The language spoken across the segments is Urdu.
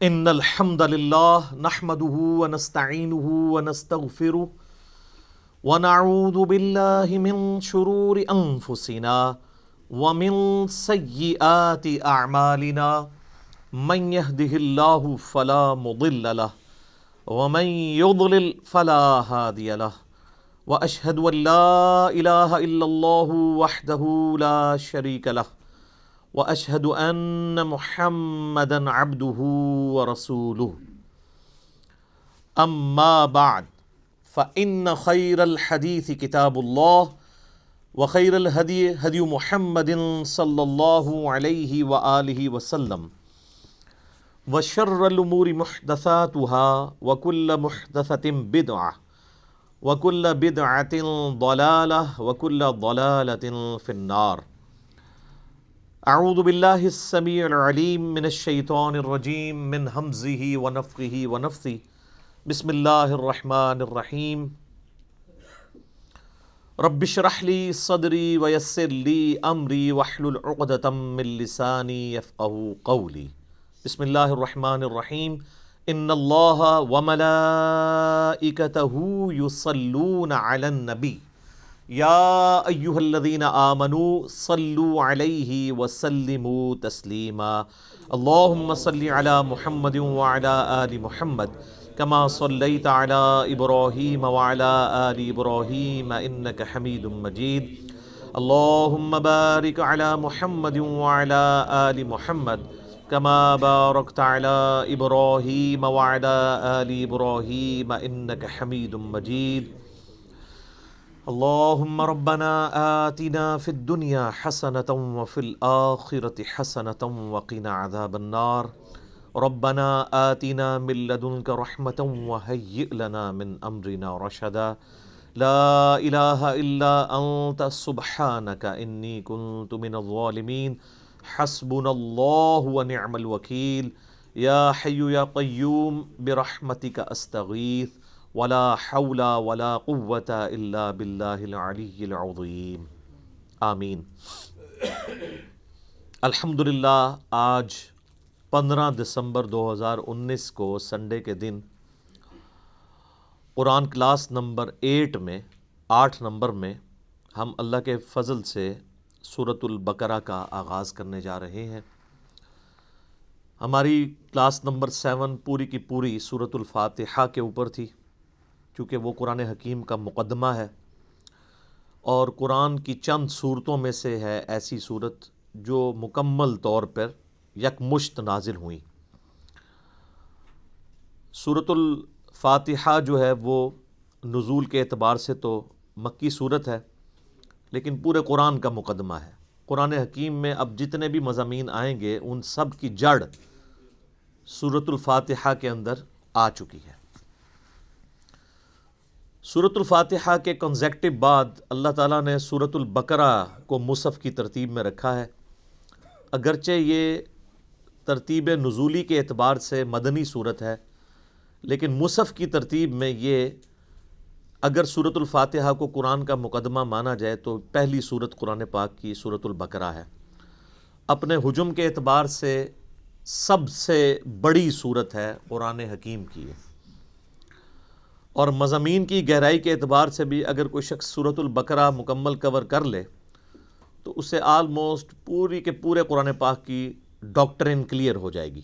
ان الحمد لله نحمده ونستعينه ونستغفره ونعوذ بالله من شرور انفسنا ومن سيئات اعمالنا من يهده الله فلا مضل له ومن يضلل فلا هادي له واشهد ان لا اله الا الله وحده لا شريك له واشهد ان محمدا عبده ورسوله اما بعد فان خير الحديث كتاب الله وخير الهدي هدي محمد صلى الله عليه واله وسلم وشر الامور محدثاتها وكل محدثة بدعة وكل بدعة ضلالة وكل ضلالة في النار. اعوذ باللہ السمیع العلیم من الشیطان الرجیم من ہمزہ ونفخہ ونفثہ بسم اللہ الرحمن الرحیم رب اشرح لی صدری ویسر لی امری واحلل عقدۃ من لسانی یفقہوا قولی. بسم اللہ الرحمن الرحیم ان اللہ وملائکتہ یصلون علی النبی یا ایہا الذین آمنوا صلوا علیہ وسلموا تسلیما. اللہم صل علی محمد وعلی آل محمد کما صلیت علی ابراہیم وعلی آل ابراہیم انک حمید مجید. اللہم بارک علی محمد وعلی آل محمد کما بارکت علی ابراہیم وعلی آل ابراہیم انک حمید مجید. اللہم ربنا آتنا فی الدنیا حسنة وفی الآخرة حسنة وقنا عذاب النار. ربنا آتنا من لدنک رحمة وہیئ لنا من امرنا رشدا. لا الہ الا انت سبحانک انی کنت من الظالمین. حسبنا اللہ ونعم الوکیل. یا حی یا قیوم برحمتک استغیث ولا حول ولا قوة الا باللہ العلی العظیم. آمین. الحمدللہ آج 15 دسمبر 2019 کو سنڈے کے دن قرآن کلاس نمبر 8 نمبر میں ہم اللہ کے فضل سے سورۃ البقرہ کا آغاز کرنے جا رہے ہیں. ہماری کلاس نمبر 7 پوری کی پوری سورۃ الفاتحہ کے اوپر تھی، چونکہ وہ قرآن حکیم کا مقدمہ ہے اور قرآن کی چند صورتوں میں سے ہے ایسی صورت جو مکمل طور پر یکمشت نازل ہوئیں. سورۃ الفاتحہ جو ہے وہ نزول کے اعتبار سے تو مکی صورت ہے، لیکن پورے قرآن کا مقدمہ ہے. قرآن حکیم میں اب جتنے بھی مضامین آئیں گے ان سب کی جڑ سورۃ الفاتحہ کے اندر آ چکی ہے. سورۃ الفاتحہ کے کنزیکٹو بعد اللہ تعالیٰ نے سورۃ البقرہ کو مصحف کی ترتیب میں رکھا ہے. اگرچہ یہ ترتیب نزولی کے اعتبار سے مدنی صورت ہے، لیکن مصحف کی ترتیب میں یہ اگر سورۃ الفاتحہ کو قرآن کا مقدمہ مانا جائے تو پہلی صورت قرآن پاک کی سورۃ البقرہ ہے. اپنے حجم کے اعتبار سے سب سے بڑی صورت ہے قرآن حکیم کی ہے، اور مضامین کی گہرائی کے اعتبار سے بھی اگر کوئی شخص سورۃ البقرہ مکمل کور کر لے تو اسے آلموسٹ پوری کے پورے قرآن پاک کی ڈاکٹرن کلیئر ہو جائے گی.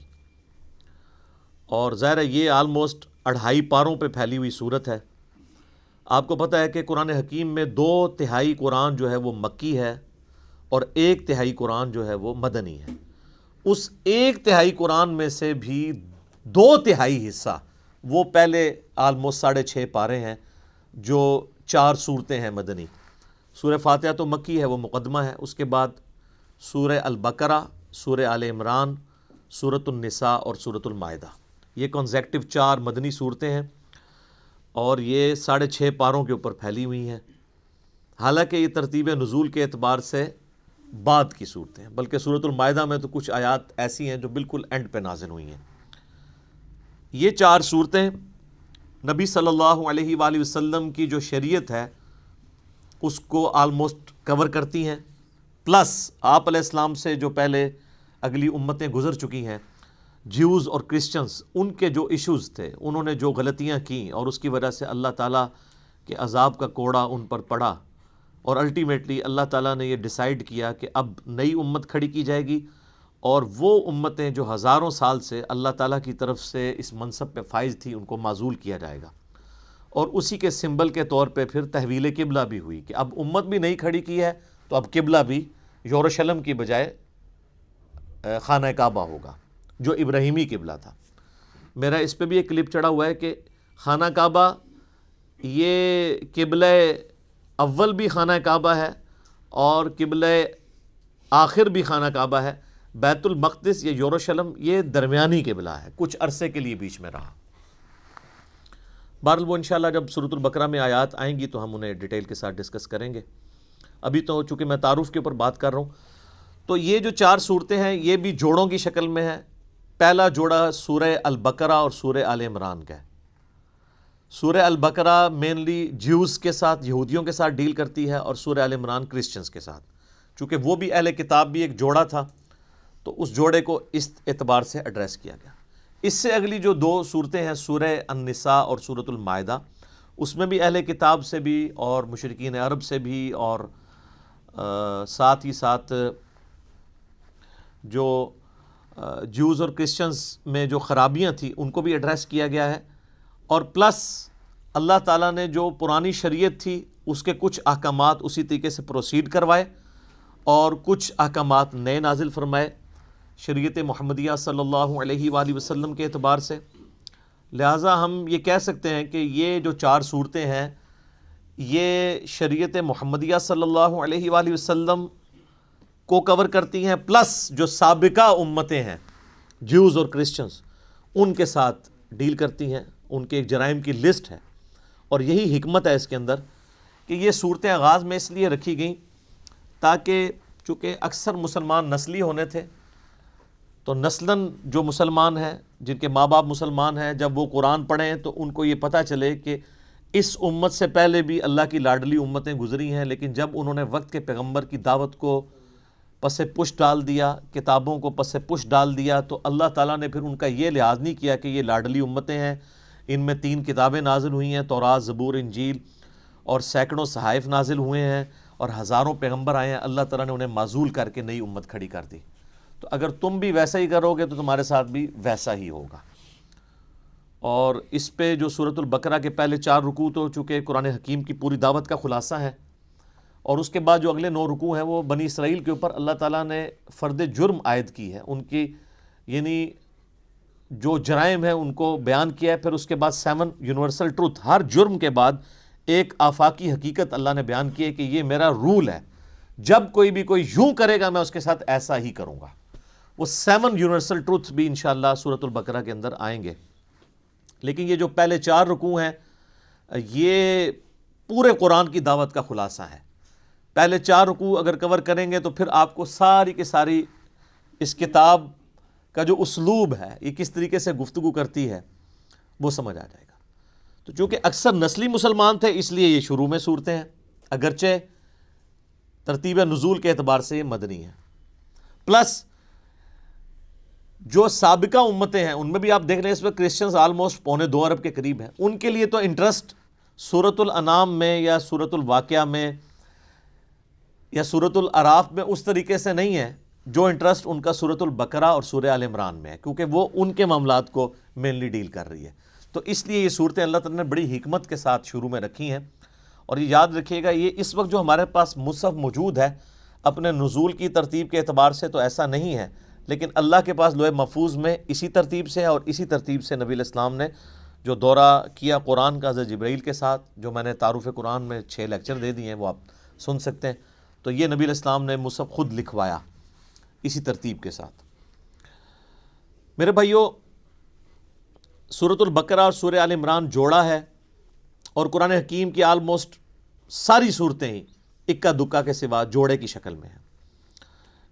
اور ظاہر ہے یہ آلموسٹ 2.5 پاروں پہ پھیلی ہوئی صورت ہے. آپ کو پتہ ہے کہ قرآن حکیم میں 2/3 قرآن جو ہے وہ مکی ہے اور 1/3 قرآن جو ہے وہ مدنی ہے. اس 1/3 قرآن میں سے بھی 2/3 حصہ وہ پہلے آلموسٹ 6.5 پارے ہیں جو 4 صورتیں ہیں مدنی. سورہ فاتحہ تو مکی ہے، وہ مقدمہ ہے. اس کے بعد سورہ البقرہ، سورہ آل عمران، سورۃ النساء اور سورۃ المائدہ، یہ کنزیکٹو 4 مدنی صورتیں ہیں اور یہ 6.5 پاروں کے اوپر پھیلی ہوئی ہیں. حالانکہ یہ ترتیب نزول کے اعتبار سے بعد کی صورتیں ہیں، بلکہ سورۃ المائدہ میں تو کچھ آیات ایسی ہیں جو بالکل اینڈ پہ نازل ہوئی ہیں. یہ 4 صورتیں نبی صلی اللہ علیہ وآلہ وسلم کی جو شریعت ہے اس کو آلموسٹ کور کرتی ہیں، پلس آپ علیہ السلام سے جو پہلے اگلی امتیں گزر چکی ہیں جیوز اور کرسچنز ان کے جو ایشوز تھے، انہوں نے جو غلطیاں کیں اور اس کی وجہ سے اللہ تعالیٰ کے عذاب کا کوڑا ان پر پڑا، اور الٹیمیٹلی اللہ تعالیٰ نے یہ ڈیسائیڈ کیا کہ اب نئی امت کھڑی کی جائے گی، اور وہ امتیں جو ہزاروں سال سے اللہ تعالیٰ کی طرف سے اس منصب پہ فائز تھی ان کو معزول کیا جائے گا، اور اسی کے سمبل کے طور پہ پھر تحویل قبلہ بھی ہوئی کہ اب امت بھی نئی کھڑی کی ہے تو اب قبلہ بھی یروشلم کی بجائے خانہ کعبہ ہوگا جو ابراہیمی قبلہ تھا۔ میرا اس پہ بھی ایک کلپ چڑھا ہوا ہے کہ خانہ کعبہ یہ قبلہ اول بھی خانہ کعبہ ہے اور قبلہ آخر بھی خانہ کعبہ ہے، بیت المقدس یا یروشلم یہ درمیانی قبلہ ہے، کچھ عرصے کے لیے بیچ میں رہا۔ بہرحال وہ انشاءاللہ جب سورۃ البقرہ میں آیات آئیں گی تو ہم انہیں ڈیٹیل کے ساتھ ڈسکس کریں گے۔ ابھی تو چونکہ میں تعارف کے اوپر بات کر رہا ہوں، تو یہ جو 4 صورتیں ہیں یہ بھی جوڑوں کی شکل میں ہیں۔ پہلا جوڑا سورہ البقرہ اور سورہ آل عمران کا ہے۔ سورہ البقرہ مینلی جیوز کے ساتھ، یہودیوں کے ساتھ ڈیل کرتی ہے، اور سورہ آل عمران کرسچنز کے ساتھ، چونکہ وہ بھی اہل کتاب بھی ایک جوڑا تھا تو اس جوڑے کو اس اعتبار سے ایڈریس کیا گیا۔ اس سے اگلی جو 2 صورتیں ہیں سورہ النساء اور سورۃ المائدہ، اس میں بھی اہل کتاب سے بھی اور مشرکین عرب سے بھی اور ساتھ ہی ساتھ جو جیوز اور کرسچنز میں جو خرابیاں تھیں ان کو بھی ایڈریس کیا گیا ہے، اور پلس اللہ تعالیٰ نے جو پرانی شریعت تھی اس کے کچھ احکامات اسی طریقے سے پروسیڈ کروائے اور کچھ احکامات نئے نازل فرمائے شریعت محمدیہ صلی اللہ علیہ وآلہ وسلم کے اعتبار سے۔ لہٰذا ہم یہ کہہ سکتے ہیں کہ یہ جو 4 صورتیں ہیں یہ شریعت محمدیہ صلی اللہ علیہ وآلہ وسلم کو کور کرتی ہیں، پلس جو سابقہ امتیں ہیں جیوز اور کرسچنز ان کے ساتھ ڈیل کرتی ہیں، ان کے ایک جرائم کی لسٹ ہے۔ اور یہی حکمت ہے اس کے اندر کہ یہ صورتیں آغاز میں اس لیے رکھی گئیں تاکہ چونکہ اکثر مسلمان نسلی ہونے تھے، تو نسلاً جو مسلمان ہیں جن کے ماں باپ مسلمان ہیں جب وہ قرآن پڑھیں تو ان کو یہ پتہ چلے کہ اس امت سے پہلے بھی اللہ کی لاڈلی امتیں گزری ہیں، لیکن جب انہوں نے وقت کے پیغمبر کی دعوت کو پس پش ڈال دیا، کتابوں کو پس پش ڈال دیا، تو اللہ تعالیٰ نے پھر ان کا یہ لحاظ نہیں کیا کہ یہ لاڈلی امتیں ہیں، ان میں 3 کتابیں نازل ہوئی ہیں، تورات، زبور، انجیل، اور سینکڑوں صحائف نازل ہوئے ہیں اور ہزاروں پیغمبر آئے ہیں، اللہ تعالیٰ نے انہیں معزول کر کے نئی امت کھڑی کر دی۔ تو اگر تم بھی ویسا ہی کرو گے تو تمہارے ساتھ بھی ویسا ہی ہوگا۔ اور اس پہ جو سورۃ البقرہ کے پہلے 4 رکوع تو چونکہ قرآن حکیم کی پوری دعوت کا خلاصہ ہے، اور اس کے بعد جو اگلے 9 رکوع ہیں وہ بنی اسرائیل کے اوپر اللہ تعالیٰ نے فرد جرم عائد کی ہے، ان کی یعنی جو جرائم ہیں ان کو بیان کیا ہے، پھر اس کے بعد 7 یونیورسل ٹروتھ، ہر جرم کے بعد ایک آفاقی حقیقت اللہ نے بیان کی ہے کہ یہ میرا رول ہے، جب کوئی بھی کوئی یوں کرے گا میں اس کے ساتھ ایسا ہی کروں گا۔ وہ 7 یونیورسل ٹروتھ بھی انشاءاللہ سورۃ البقرہ کے اندر آئیں گے، لیکن یہ جو پہلے 4 رکوع ہیں یہ پورے قرآن کی دعوت کا خلاصہ ہے۔ پہلے 4 رکوع اگر کور کریں گے تو پھر آپ کو ساری کی ساری اس کتاب کا جو اسلوب ہے، یہ کس طریقے سے گفتگو کرتی ہے، وہ سمجھ آ جائے گا۔ تو چونکہ اکثر نسلی مسلمان تھے اس لیے یہ شروع میں صورتیں ہیں، اگرچہ ترتیب نزول کے اعتبار سے یہ مدنی ہے۔ پلس جو سابقہ امتیں ہیں ان میں بھی آپ دیکھ لیں اس وقت کرسچنز آلموسٹ 2.25 ارب کے قریب ہیں، ان کے لیے تو انٹرسٹ سورۃ الانعام میں یا سورۃ الواقعہ میں یا سورۃ الاعراف میں اس طریقے سے نہیں ہے جو انٹرسٹ ان کا سورۃ البقرہ اور سورہ آل عمران میں ہے، کیونکہ وہ ان کے معاملات کو مینلی ڈیل کر رہی ہے۔ تو اس لیے یہ صورتیں اللہ تعالیٰ نے بڑی حکمت کے ساتھ شروع میں رکھی ہیں، اور یہ یاد رکھیے گا یہ اس وقت جو ہمارے پاس مصحف موجود ہے اپنے نزول کی ترتیب کے اعتبار سے تو ایسا نہیں ہے، لیکن اللہ کے پاس لوح محفوظ میں اسی ترتیب سے ہے، اور اسی ترتیب سے نبی علیہ السلام نے جو دورہ کیا قرآن کا حضرت جبرائیل کے ساتھ، جو میں نے تعارف قرآن میں 6 لیکچر دے دیے ہیں وہ آپ سن سکتے ہیں، تو یہ نبی علیہ السلام نے مصحف خود لکھوایا اسی ترتیب کے ساتھ۔ میرے بھائیو، سورۃ البقرہ اور سورہ آل عمران جوڑا ہے، اور قرآن حکیم کی آلموسٹ ساری صورتیں ہی اکا دکا کے سوا جوڑے کی شکل میں ہیں۔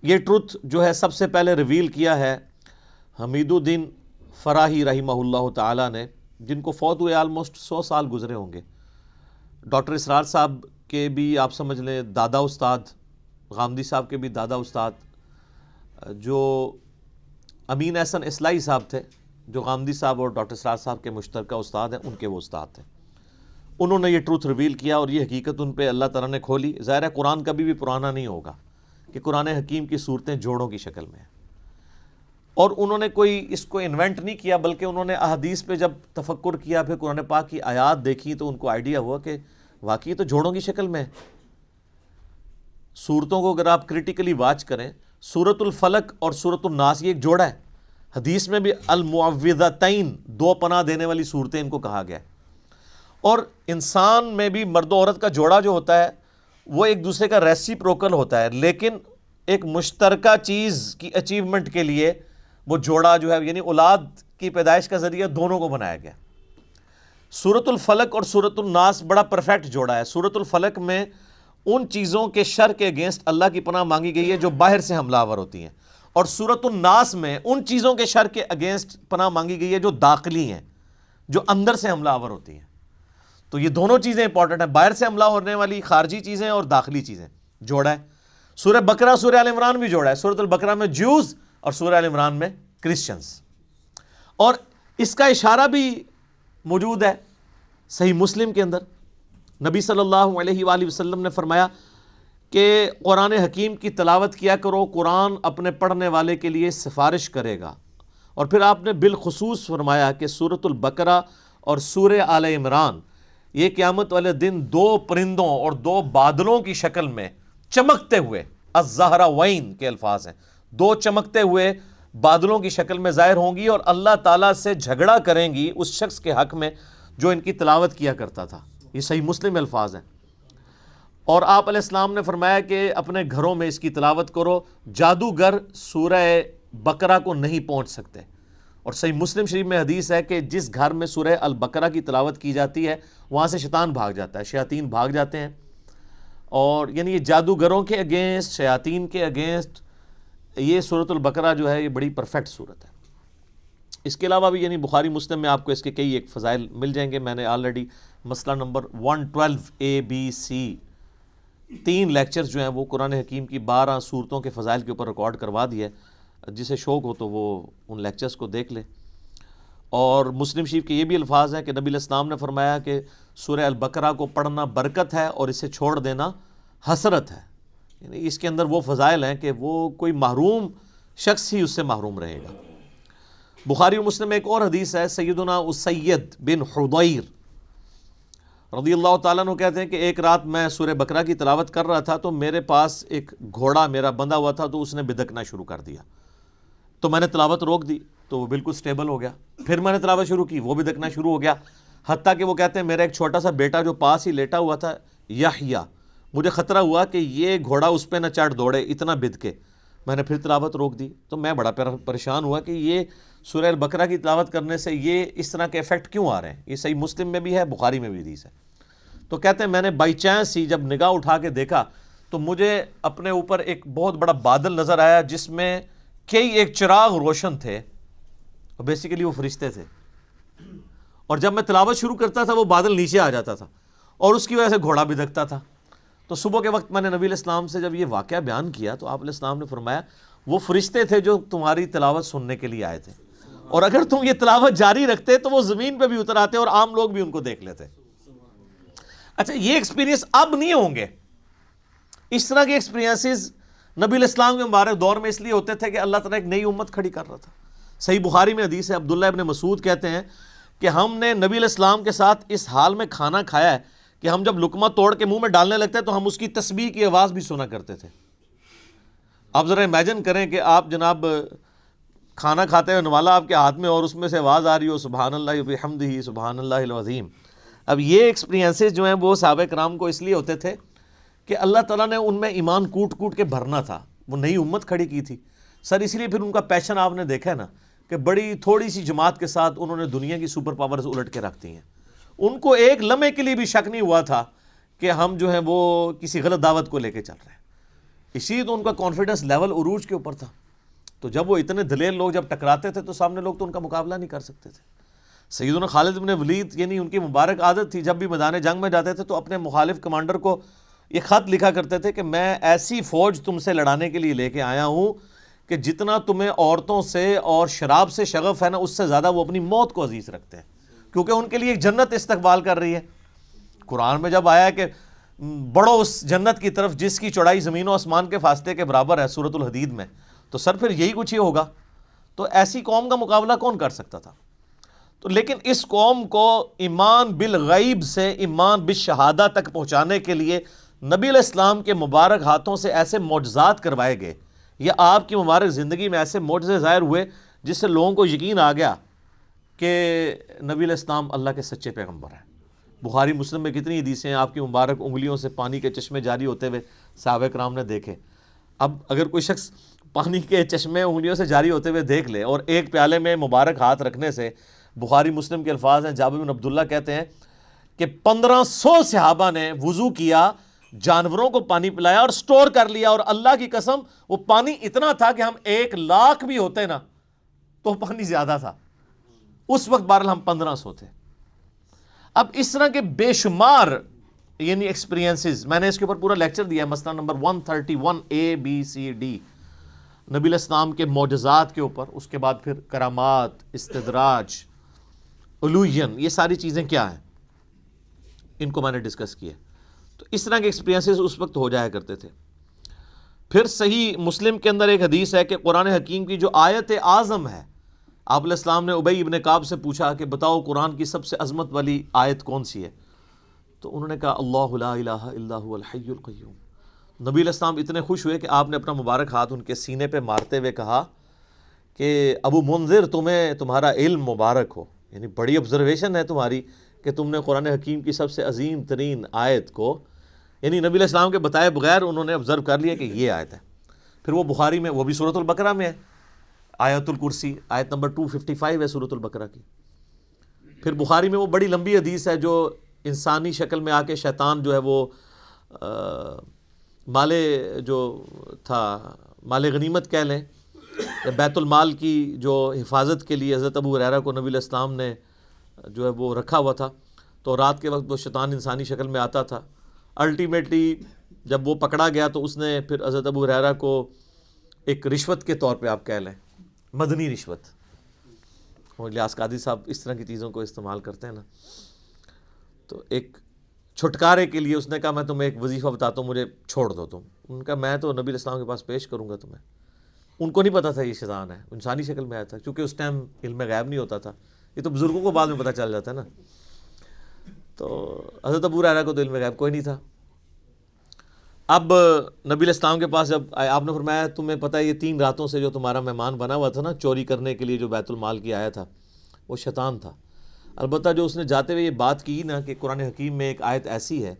یہ ٹروتھ جو ہے سب سے پہلے ریویل کیا ہے حمید الدین فراہی رحمہ اللہ تعالیٰ نے، جن کو فوت ہوئے آلموسٹ 100 سال گزرے ہوں گے۔ ڈاکٹر اسرار صاحب کے بھی آپ سمجھ لیں دادا استاد، غامدی صاحب کے بھی دادا استاد، جو امین احسن اصلاحی صاحب تھے جو غامدی صاحب اور ڈاکٹر سراج صاحب کے مشترکہ استاد ہیں، ان کے وہ استاد تھے. انہوں نے یہ ٹروتھ ریویل کیا اور یہ حقیقت ان پہ اللہ تعالیٰ نے کھولی. ظاہر ہے قرآن کبھی بھی پرانا نہیں ہوگا کہ قرآن حکیم کی صورتیں جوڑوں کی شکل میں ہیں، اور انہوں نے کوئی اس کو انوینٹ نہیں کیا، بلکہ انہوں نے احادیث پہ جب تفکر کیا، پھر قرآن پاک کی آیات دیکھی تو ان کو آئیڈیا ہوا کہ واقعی تو جوڑوں کی شکل میں ہے. صورتوں کو اگر آپ کریٹیکلی واچ کریں، سورۃ الفلق اور سورۃ الناس یہ ایک جوڑا ہے. حدیث میں بھی المعوذتین، دو پناہ دینے والی صورتیں ان کو کہا گیا ہے. اور انسان میں بھی مرد و عورت کا جوڑا جو ہوتا ہے وہ ایک دوسرے کا ریسیپروکل ہوتا ہے، لیکن ایک مشترکہ چیز کی اچیومنٹ کے لیے وہ جوڑا جو ہے یعنی اولاد کی پیدائش کا ذریعہ دونوں کو بنایا گیا. سورۃ الفلق اور سورۃ الناس بڑا پرفیکٹ جوڑا ہے. سورۃ الفلق میں ان چیزوں کے شر کے اگینسٹ اللہ کی پناہ مانگی گئی ہے جو باہر سے حملہ آور ہوتی ہیں، اور سورۃ الناس میں ان چیزوں کے شر کے اگینسٹ پناہ مانگی گئی ہے جو داخلی ہیں، جو اندر سے حملہ آور ہوتی ہیں. تو یہ دونوں چیزیں امپورٹنٹ ہیں، باہر سے حملہ ہونے والی خارجی چیزیں اور داخلی چیزیں. جوڑا ہے. سورہ بقرہ سورہ آل عمران بھی جوڑا ہے. سورۃ البقرہ میں جوز اور سورہ آل عمران میں کرسچنز. اور اس کا اشارہ بھی موجود ہے صحیح مسلم کے اندر. نبی صلی اللہ علیہ وآلہ وسلم نے فرمایا کہ قرآن حکیم کی تلاوت کیا کرو، قرآن اپنے پڑھنے والے کے لیے سفارش کرے گا. اور پھر آپ نے بالخصوص فرمایا کہ سورۃ البقرہ اور سورہ آل عمران یہ قیامت والے دن دو پرندوں اور دو بادلوں کی شکل میں چمکتے ہوئے، الزہراوین کے الفاظ ہیں، دو چمکتے ہوئے بادلوں کی شکل میں ظاہر ہوں گی اور اللہ تعالیٰ سے جھگڑا کریں گی اس شخص کے حق میں جو ان کی تلاوت کیا کرتا تھا. یہ صحیح مسلم الفاظ ہیں. اور آپ علیہ السلام نے فرمایا کہ اپنے گھروں میں اس کی تلاوت کرو، جادوگر سورہ بقرہ کو نہیں پہنچ سکتے. اور صحیح مسلم شریف میں حدیث ہے کہ جس گھر میں سورہ البقرہ کی تلاوت کی جاتی ہے وہاں سے شیطان بھاگ جاتا ہے، شیاطین بھاگ جاتے ہیں. اور یعنی یہ جادوگروں کے اگینسٹ، شیاطین کے اگینسٹ یہ سورۃ البقرہ جو ہے یہ بڑی پرفیکٹ صورت ہے. اس کے علاوہ بھی یعنی بخاری مسلم میں آپ کو اس کے کئی ایک فضائل مل جائیں گے. میں نے آلریڈی مسئلہ نمبر 112 ABC 3 لیکچرز جو ہیں وہ قرآن حکیم کی 12 صورتوں کے فضائل کے اوپر ریکارڈ کروا دیا ہے. جسے شوق ہو تو وہ ان لیکچرز کو دیکھ لے. اور مسلم شریف کے یہ بھی الفاظ ہیں کہ نبی علیہ السلام نے فرمایا کہ سورہ البقرہ کو پڑھنا برکت ہے اور اسے چھوڑ دینا حسرت ہے. یعنی اس کے اندر وہ فضائل ہیں کہ وہ کوئی محروم شخص ہی اس سے محروم رہے گا. بخاری و مسلم میں ایک اور حدیث ہے، سیدنا اسید بن حضیر رضی اللہ تعالیٰ عنہ کہتے ہیں کہ ایک رات میں سورہ بقرہ کی تلاوت کر رہا تھا تو میرے پاس ایک گھوڑا میرا بندھا ہوا تھا تو اس نے بدکنا شروع کر دیا. تو میں نے تلاوت روک دی تو وہ بالکل سٹیبل ہو گیا. پھر میں نے تلاوت شروع کی، وہ بدکنا شروع ہو گیا. حتیٰ کہ وہ کہتے ہیں میرا ایک چھوٹا سا بیٹا جو پاس ہی لیٹا ہوا تھا یحییٰ، مجھے خطرہ ہوا کہ یہ گھوڑا اس پہ نہ چڑھ دوڑے، اتنا بدکے. میں نے پھر تلاوت روک دی تو میں بڑا پریشان ہوا کہ یہ سورہ البقرہ کی تلاوت کرنے سے یہ اس طرح کے ایفیکٹ کیوں آ رہے ہیں. یہ صحیح مسلم میں بھی ہے، بخاری میں بھی حدیث ہے. تو کہتے ہیں میں نے بائی چانس ہی جب نگاہ اٹھا کے دیکھا تو مجھے اپنے اوپر ایک بہت بڑا بادل نظر آیا جس میں کئی ایک چراغ روشن تھے، اور بیسیکلی وہ فرشتے تھے. اور جب میں تلاوت شروع کرتا تھا وہ بادل نیچے آ جاتا تھا اور اس کی وجہ سے گھوڑا بدکتا تھا. تو صبح کے وقت میں نے نبی علیہ السلام سے جب یہ واقعہ بیان کیا تو آپ علیہ السلام نے فرمایا وہ فرشتے تھے جو تمہاری تلاوت سننے کے لیے آئے تھے، اور اگر تم یہ تلاوت جاری رکھتے تو وہ زمین پہ بھی اتر آتے اور عام لوگ بھی ان کو دیکھ لیتے. اچھا یہ ایکسپیرینس اب نہیں ہوں گے. اس طرح کے ایکسپیرینسز نبی علیہ السلام کے مبارک دور میں اس لیے ہوتے تھے کہ اللہ تعالیٰ ایک نئی امت کھڑی کر رہا تھا. صحیح بخاری میں حدیث ہے، عبداللہ ابن مسعود کہتے ہیں کہ ہم نے نبی علیہ السلام کے ساتھ اس حال میں کھانا کھایا ہے کہ ہم جب لقمہ توڑ کے منہ میں ڈالنے لگتے تو ہم اس کی تسبیح کی آواز بھی سنا کرتے تھے. آپ ذرا امیجن کریں کہ آپ جناب کھانا کھاتے ہوئے نوالا آپ کے ہاتھ میں اور اس میں سے آواز آ رہی ہو سبحان اللہ وبحمدہ سبحان اللہ العظیم. اب یہ ایکسپیرینسز جو ہیں وہ صحابہ کرام کو اس لیے ہوتے تھے کہ اللہ تعالیٰ نے ان میں ایمان کوٹ کوٹ کے بھرنا تھا. وہ نئی امت کھڑی کی تھی سر، اس لیے پھر ان کا پیشن آپ نے دیکھا ہے نا کہ بڑی تھوڑی سی جماعت کے ساتھ انہوں نے دنیا کی سپر پاورز الٹ کے رکھ دی ہیں. ان کو ایک لمحے کے لیے بھی شک نہیں ہوا تھا کہ ہم جو ہیں وہ کسی غلط دعوت کو لے کے چل رہے ہیں. اسی لیے تو ان کا کانفیڈنس لیول عروج کے اوپر تھا. تو جب وہ اتنے دلیر لوگ جب ٹکراتے تھے تو سامنے لوگ تو ان کا مقابلہ نہیں کر سکتے تھے. سیدنا خالد بن ولید یعنی ان کی مبارک عادت تھی جب بھی میدان جنگ میں جاتے تھے تو اپنے مخالف کمانڈر کو یہ خط لکھا کرتے تھے کہ میں ایسی فوج تم سے لڑانے کے لیے لے کے آیا ہوں کہ جتنا تمہیں عورتوں سے اور شراب سے شغف ہے نا، اس سے زیادہ وہ اپنی موت کو عزیز رکھتے ہیں، کیونکہ ان کے لیے ایک جنت استقبال کر رہی ہے۔ قرآن میں جب آیا کہ بڑھو اس جنت کی طرف جس کی چوڑائی زمین و آسمان کے فاصلے کے برابر ہے، سورۃ الحدید میں، تو سر پھر یہی کچھ ہی ہوگا۔ تو ایسی قوم کا مقابلہ کون کر سکتا تھا؟ تو لیکن اس قوم کو ایمان بالغیب سے ایمان بالشہادہ تک پہنچانے کے لیے نبی علیہ السلام کے مبارک ہاتھوں سے ایسے معجزات کروائے گئے، یا آپ کی مبارک زندگی میں ایسے معجزے ظاہر ہوئے جس سے لوگوں کو یقین آ گیا کہ نبی علیہ السلام اللہ کے سچے پیغمبر ہیں۔ بخاری مسلم میں کتنی حدیثیں ہیں آپ کی مبارک انگلیوں سے پانی کے چشمے جاری ہوتے ہوئے صحابہ کرام نے دیکھے۔ اب اگر کوئی شخص پانی کے چشمے انگلیوں سے جاری ہوتے ہوئے دیکھ لے، اور ایک پیالے میں مبارک ہاتھ رکھنے سے، بخاری مسلم کے الفاظ ہیں، جابر بن عبداللہ کہتے ہیں کہ 1500 صحابہ نے وضو کیا، جانوروں کو پانی پلایا اور سٹور کر لیا، اور اللہ کی قسم وہ پانی اتنا تھا کہ ہم 1,00,000 بھی ہوتے نا تو پانی زیادہ تھا۔ اس وقت بہرحال ہم 1500 تھے۔ اب اس طرح کے بے شمار یعنی ایکسپیرینسز، میں نے اس کے اوپر پورا لیکچر دیا ہے، مسئلہ نمبر 131 ABCD، نبی علیہ السلام کے معجزات کے اوپر، اس کے بعد پھر کرامات، استدراج، علوین، یہ ساری چیزیں کیا ہیں، ان کو میں نے ڈسکس کیا۔ تو اس طرح کے ایکسپیرینسز اس وقت ہو جایا کرتے تھے۔ پھر صحیح مسلم کے اندر ایک حدیث ہے کہ قرآن حکیم کی جو آیت اعظم ہے، آپ علیہ السلام نے ابی ابن کعب سے پوچھا کہ بتاؤ قرآن کی سب سے عظمت والی آیت کون سی ہے؟ تو انہوں نے کہا اللہ لا الہ الا هو الحی القیوم۔ نبی علیہ السلام اتنے خوش ہوئے کہ آپ نے اپنا مبارک ہاتھ ان کے سینے پہ مارتے ہوئے کہا کہ ابو منذر، تمہیں تمہارا علم مبارک ہو، یعنی بڑی آبزرویشن ہے تمہاری کہ تم نے قرآن حکیم کی سب سے عظیم ترین آیت کو، یعنی نبی علیہ السلام کے بتائے بغیر انہوں نے آبزرو کر لیا کہ یہ آیت ہے۔ پھر وہ بخاری میں، وہ بھی سورۃ البقرہ میں ہے، آیت الکرسی، آیت نمبر 255 ہے سورۃ البقرہ کی۔ پھر بخاری میں وہ بڑی لمبی حدیث ہے جو انسانی شکل میں آ کے شیطان جو ہے وہ مال جو تھا، مال غنیمت کہہ لیں، بیت المال کی جو حفاظت کے لیے حضرت ابو ہریرہ کو نبی علیہ السلام نے جو ہے وہ رکھا ہوا تھا، تو رات کے وقت وہ شیطان انسانی شکل میں آتا تھا۔ الٹیمیٹلی جب وہ پکڑا گیا تو اس نے پھر حضرت ابو ہریرہ کو ایک رشوت کے طور پہ آپ کہہ لیں، مدنی رشوت، الیاس قادری صاحب اس طرح کی چیزوں کو استعمال کرتے ہیں نا، تو ایک چھٹکارے کے لیے اس نے کہا میں تمہیں ایک وظیفہ بتاتا ہوں، مجھے چھوڑ دو تم۔ ان کا میں تو نبی علیہ السلام کے پاس پیش کروں گا تمہیں۔ ان کو نہیں پتا تھا یہ شیطان ہے، انسانی شکل میں آیا تھا، کیونکہ اس ٹائم علم غیب نہیں ہوتا تھا، یہ تو بزرگوں کو بعد میں پتہ چل جاتا ہے نا۔ تو حضرت ابو ہریرہ کو تو علم غیب کوئی نہیں تھا۔ اب نبی علیہ السلام کے پاس جب آئے، آپ نے فرمایا تمہیں پتہ ہے یہ 3 راتوں سے جو تمہارا مہمان بنا ہوا تھا نا چوری کرنے کے لیے، جو بیت المال کی آیا تھا، وہ شیطان تھا۔ البتہ جو اس نے جاتے ہوئے یہ بات کی نا کہ قرآن حکیم میں ایک آیت ایسی ہے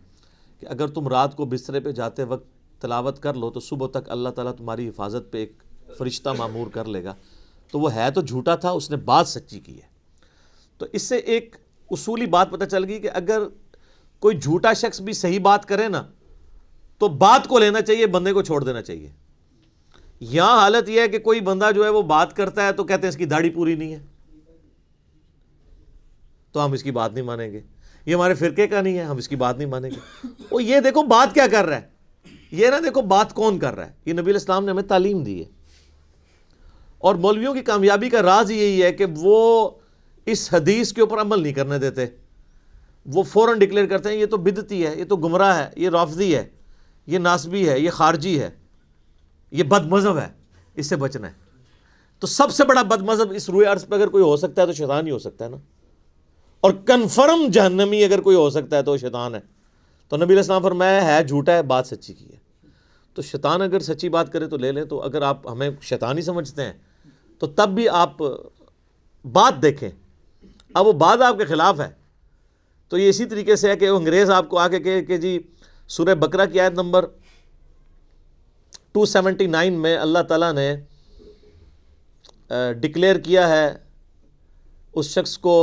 کہ اگر تم رات کو بسترے پہ جاتے وقت تلاوت کر لو تو صبح تک اللہ تعالیٰ تمہاری حفاظت پہ ایک فرشتہ معمور کر لے گا، تو وہ ہے تو جھوٹا تھا، اس نے بات سچی کی ہے۔ تو اس سے ایک اصولی بات پتہ چل گئی کہ اگر کوئی جھوٹا شخص بھی صحیح بات کرے نا تو بات کو لینا چاہیے، بندے کو چھوڑ دینا چاہیے۔ یہاں حالت یہ ہے کہ کوئی بندہ جو ہے وہ بات کرتا ہے تو کہتے ہیں اس کی داڑھی پوری نہیں ہے تو ہم اس کی بات نہیں مانیں گے، یہ ہمارے فرقے کا نہیں ہے ہم اس کی بات نہیں مانیں گے۔ وہ یہ دیکھو بات کیا کر رہا ہے، یہ نہ دیکھو بات کون کر رہا ہے۔ یہ نبی علیہ السلام نے ہمیں تعلیم دی ہے، اور مولویوں کی کامیابی کا راز یہی ہے کہ وہ اس حدیث کے اوپر عمل نہیں کرنے دیتے، وہ فوراً ڈکلیئر کرتے ہیں یہ تو بدعتی ہے، یہ تو گمراہ ہے، یہ رافضی ہے، یہ ناسبی ہے، یہ خارجی ہے، یہ بد مذہب ہے، اس سے بچنا ہے۔ تو سب سے بڑا بد مذہب اس روئے عرض پہ اگر کوئی ہو سکتا ہے تو شیطان ہی ہو سکتا ہے نا، اور کنفرم جہنمی اگر کوئی ہو سکتا ہے تو وہ شیطان ہے۔ تو نبی علیہ السلام فرمایا ہے جھوٹا ہے، بات سچی کی ہے۔ تو شیطان اگر سچی بات کرے تو لے لیں، تو اگر آپ ہمیں شیطان ہی سمجھتے ہیں تو تب بھی آپ بات دیکھیں، اب وہ بات آپ کے خلاف ہے تو یہ اسی طریقے سے ہے کہ وہ انگریز آپ کو آ کے کہے کہ جی سورہ بقرہ کی آیت نمبر 279 میں اللہ تعالیٰ نے ڈکلیئر کیا ہے اس شخص کو،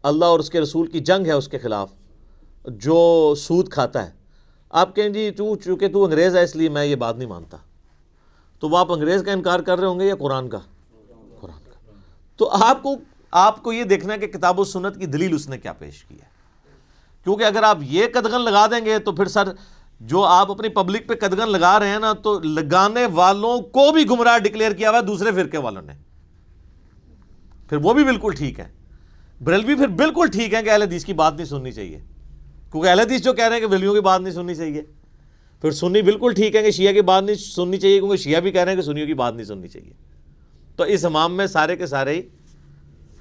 اللہ اور اس کے رسول کی جنگ ہے اس کے خلاف جو سود کھاتا ہے۔ آپ کہیں جی چونکہ تو انگریز ہے اس لیے میں یہ بات نہیں مانتا، تو وہ آپ انگریز کا انکار کر رہے ہوں گے یا قرآن کا؟ قرآن کا۔ تو آپ کو یہ دیکھنا ہے کہ کتاب و سنت کی دلیل اس نے کیا پیش کی ہے، کیونکہ اگر آپ یہ قدغن لگا دیں گے تو پھر سر جو آپ اپنی پبلک پہ قدغن لگا رہے ہیں نا، تو لگانے والوں کو بھی گمراہ ڈکلیئر کیا ہوا ہے دوسرے فرقے والوں نے، پھر وہ بھی بالکل ٹھیک ہے. بریلوی پھر بالکل ٹھیک ہے کہ اہل حدیث کی بات نہیں سننی چاہیے، کیونکہ اہل حدیث جو کہہ رہے ہیں کہ بریلویوں کی بات نہیں سننی چاہیے. پھر سنی بالکل ٹھیک ہے کہ شیعہ کی بات نہیں سننی چاہیے، کیونکہ شیعہ بھی کہہ رہے ہیں کہ سنیوں کی بات نہیں سننی چاہیے. تو اس امام میں سارے کے سارے ہی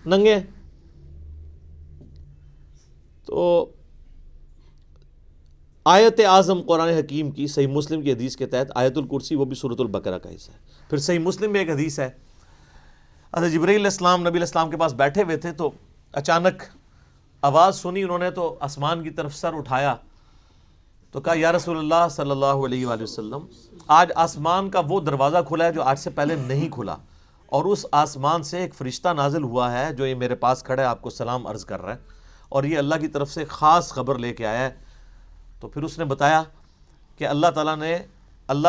ننگے ہیں. تو آیت اعظم قرآن حکیم کی صحیح مسلم کی حدیث کے تحت آیت الکرسی وہ بھی سورۃ البقرہ کا حصہ ہے. پھر صحیح مسلم میں ایک حدیث ہے، حضرت جبرائیل علیہ السلام نبی علیہ السلام کے پاس بیٹھے ہوئے تھے، تو اچانک آواز سنی انہوں نے، تو آسمان کی طرف سر اٹھایا تو کہا یا رسول اللہ صلی اللہ علیہ وآلہ وسلم، آج آسمان کا وہ دروازہ کھلا ہے جو آج سے پہلے نہیں کھلا، اور اس آسمان سے ایک فرشتہ نازل ہوا ہے جو یہ میرے پاس کھڑا ہے، آپ کو سلام عرض کر رہا ہے، اور یہ اللہ کی طرف سے خاص خبر لے کے آیا ہے. تو پھر اس نے بتایا کہ اللہ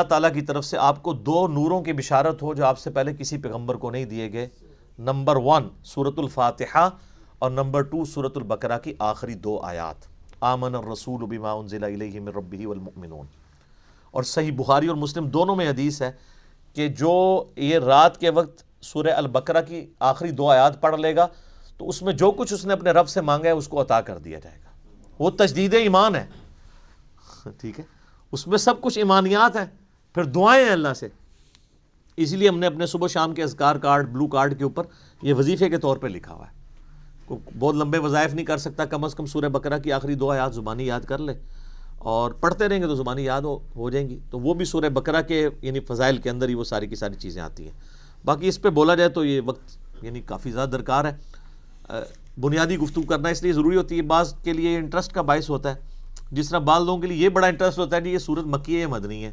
تعالیٰ کی طرف سے آپ کو 2 نوروں کی بشارت ہو جو آپ سے پہلے کسی پیغمبر کو نہیں دیے گئے. نمبر 1 سورۃ الفاتحہ، اور نمبر 2 سورۃ البقرہ کی آخری 2 آیات، آمن الرسول بما انزل الیہ من ربہ والمؤمنون. اور صحیح بخاری اور مسلم دونوں میں حدیث ہے کہ جو یہ رات کے وقت سورہ البقرہ کی آخری 2 آیات پڑھ لے گا تو اس میں جو کچھ اس نے اپنے رب سے مانگا ہے اس کو عطا کر دیا جائے گا. وہ تجدید ایمان ہے، ٹھیک ہے، اس میں سب کچھ ایمانیات ہیں، پھر دعائیں ہیں اللہ سے. اسی لیے ہم نے اپنے صبح شام کے اذکار کارڈ، بلو کارڈ کے اوپر یہ وظیفے کے طور پہ لکھا ہوا ہے. بہت لمبے وظائف نہیں کر سکتا، کم از کم سورہ بقرہ کی آخری 2 آیات زبانی یاد کر لے، اور پڑھتے رہیں گے تو زبانی یاد ہو جائیں گی. تو وہ بھی سورہ بقرہ کے یعنی فضائل کے اندر ہی وہ ساری کی ساری چیزیں آتی ہیں. باقی اس پہ بولا جائے تو یہ وقت یعنی کافی زیادہ درکار ہے. بنیادی گفتگو کرنا اس لیے ضروری ہوتی ہے، بعض کے لیے انٹرسٹ کا باعث ہوتا ہے، جس طرح بعض لوگوں کے لیے یہ بڑا انٹرسٹ ہوتا ہے کہ یہ سورت مکی ہے یا مدنی ہے.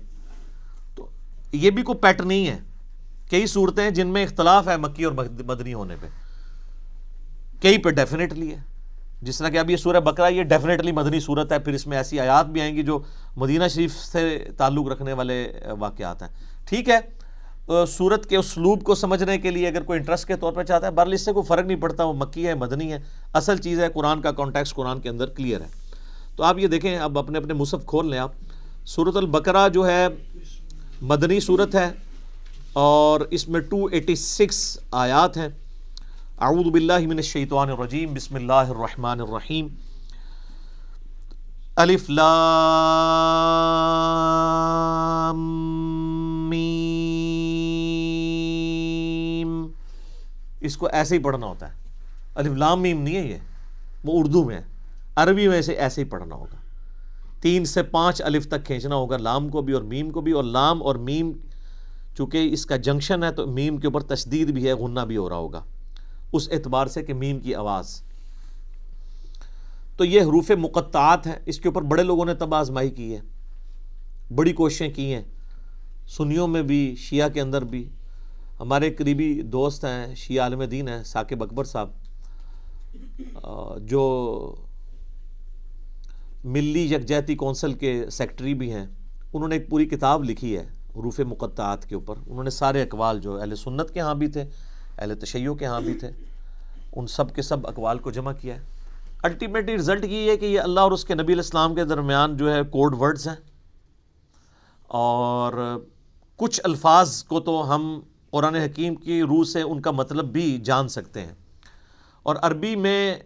تو یہ بھی کوئی پیٹ نہیں ہے. کئی صورتیں ہیں جن میں اختلاف ہے مکی اور مدنی ہونے پہ، کئی پہ ڈیفینیٹلی ہے. جس طرح کہ اب یہ سورہ بقرہ یہ ڈیفینیٹلی مدنی صورت ہے، پھر اس میں ایسی آیات بھی آئیں گی جو مدینہ شریف سے تعلق رکھنے والے واقعات ہیں. ٹھیک ہے، سورت کے اسلوب کو سمجھنے کے لیے اگر کوئی انٹرسٹ کے طور پہ چاہتا ہے، بہرحال اس سے کوئی فرق نہیں پڑتا وہ مکی ہے مدنی ہے. اصل چیز ہے قرآن کا کانٹیکسٹ قرآن کے اندر کلیئر ہے. تو آپ یہ دیکھیں، اب اپنے اپنے مصحف کھول لیں آپ. سورۃ البقرہ جو ہے مدنی صورت ہے، اور اس میں 286 آیات ہیں. اعوذ باللہ من الشیطان الرجیم، بسم اللہ الرحمن الرحیم. الف لام میم. اس کو ایسے ہی پڑھنا ہوتا ہے، الف لام میم نہیں ہے، یہ وہ اردو میں ہے. عربی میں سے ایسے ہی پڑھنا ہوگا، 3 سے 5 الف تک کھینچنا ہوگا، لام کو بھی اور میم کو بھی. اور لام اور میم چونکہ اس کا جنکشن ہے تو میم کے اوپر تشدید بھی ہے، غنہ بھی ہو رہا ہوگا اس اعتبار سے کہ میم کی آواز. تو یہ حروف مقطعات ہیں. اس کے اوپر بڑے لوگوں نے تب آزمائی کی ہے، بڑی کوششیں کی ہیں، سنیوں میں بھی شیعہ کے اندر بھی. ہمارے قریبی دوست ہیں، شیعہ عالم دین ہیں، ثاقب اکبر صاحب، جو ملی یکجہتی کونسل کے سیکٹری بھی ہیں. انہوں نے ایک پوری کتاب لکھی ہے حروف مقطعات کے اوپر. انہوں نے سارے اقوال جو اہل سنت کے ہاں بھی تھے، اہل تشیع کے ہاں بھی تھے، ان سب کے سب اقوال کو جمع کیا ہے. الٹیمیٹلی رزلٹ یہ ہے کہ یہ اللہ اور اس کے نبی علیہ السلام کے درمیان جو ہے کوڈ ورڈز ہیں، اور کچھ الفاظ کو تو ہم قرآن حکیم کی روح سے ان کا مطلب بھی جان سکتے ہیں. اور عربی میں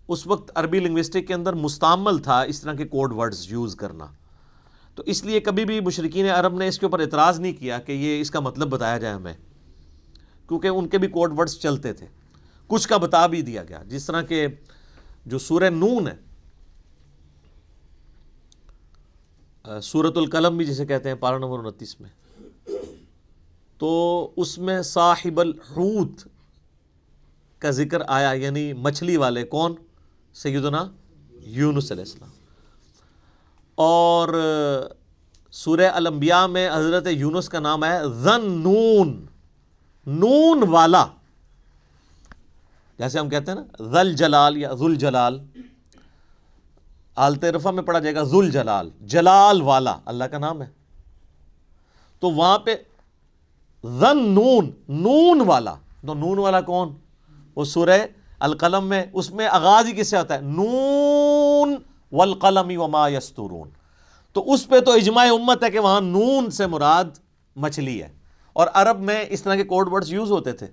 اس وقت عربی لنگوسٹک کے اندر مستعمل تھا اس طرح کے کوڈ ورڈز یوز کرنا. تو اس لیے کبھی بھی مشرکین عرب نے اس کے اوپر اعتراض نہیں کیا کہ یہ اس کا مطلب بتایا جائے ہمیں، کیونکہ ان کے بھی کوڈ ورڈز چلتے تھے. کچھ کا بتا بھی دیا گیا، جس طرح کہ جو سورہ نون ہے، سورۃ القلم بھی جسے کہتے ہیں، پارہ نمبر 29 میں، تو اس میں صاحب الحوت کا ذکر آیا، یعنی مچھلی والے. کون؟ سیدنا یونس علیہ السلام. اور سورہ الانبیاء میں حضرت یونس کا نام ہے ذن نون، نون والا. جیسے ہم کہتے ہیں نا ذل جلال یا ذل جلال، حالت رفع میں پڑھا جائے گا ذل جلال، جلال والا اللہ کا نام ہے. تو وہاں پہ ذن نون، نون والا. تو نون والا کون؟ وہ سورہ القلم میں، اس میں آغاز ہی کس سے ہوتا ہے؟ نون والقلم وما یسطرون. تو اس پہ تو اجماع امت ہے کہ وہاں نون سے مراد مچھلی ہے. اور عرب میں اس طرح کے کوڈ ورڈز یوز ہوتے تھے.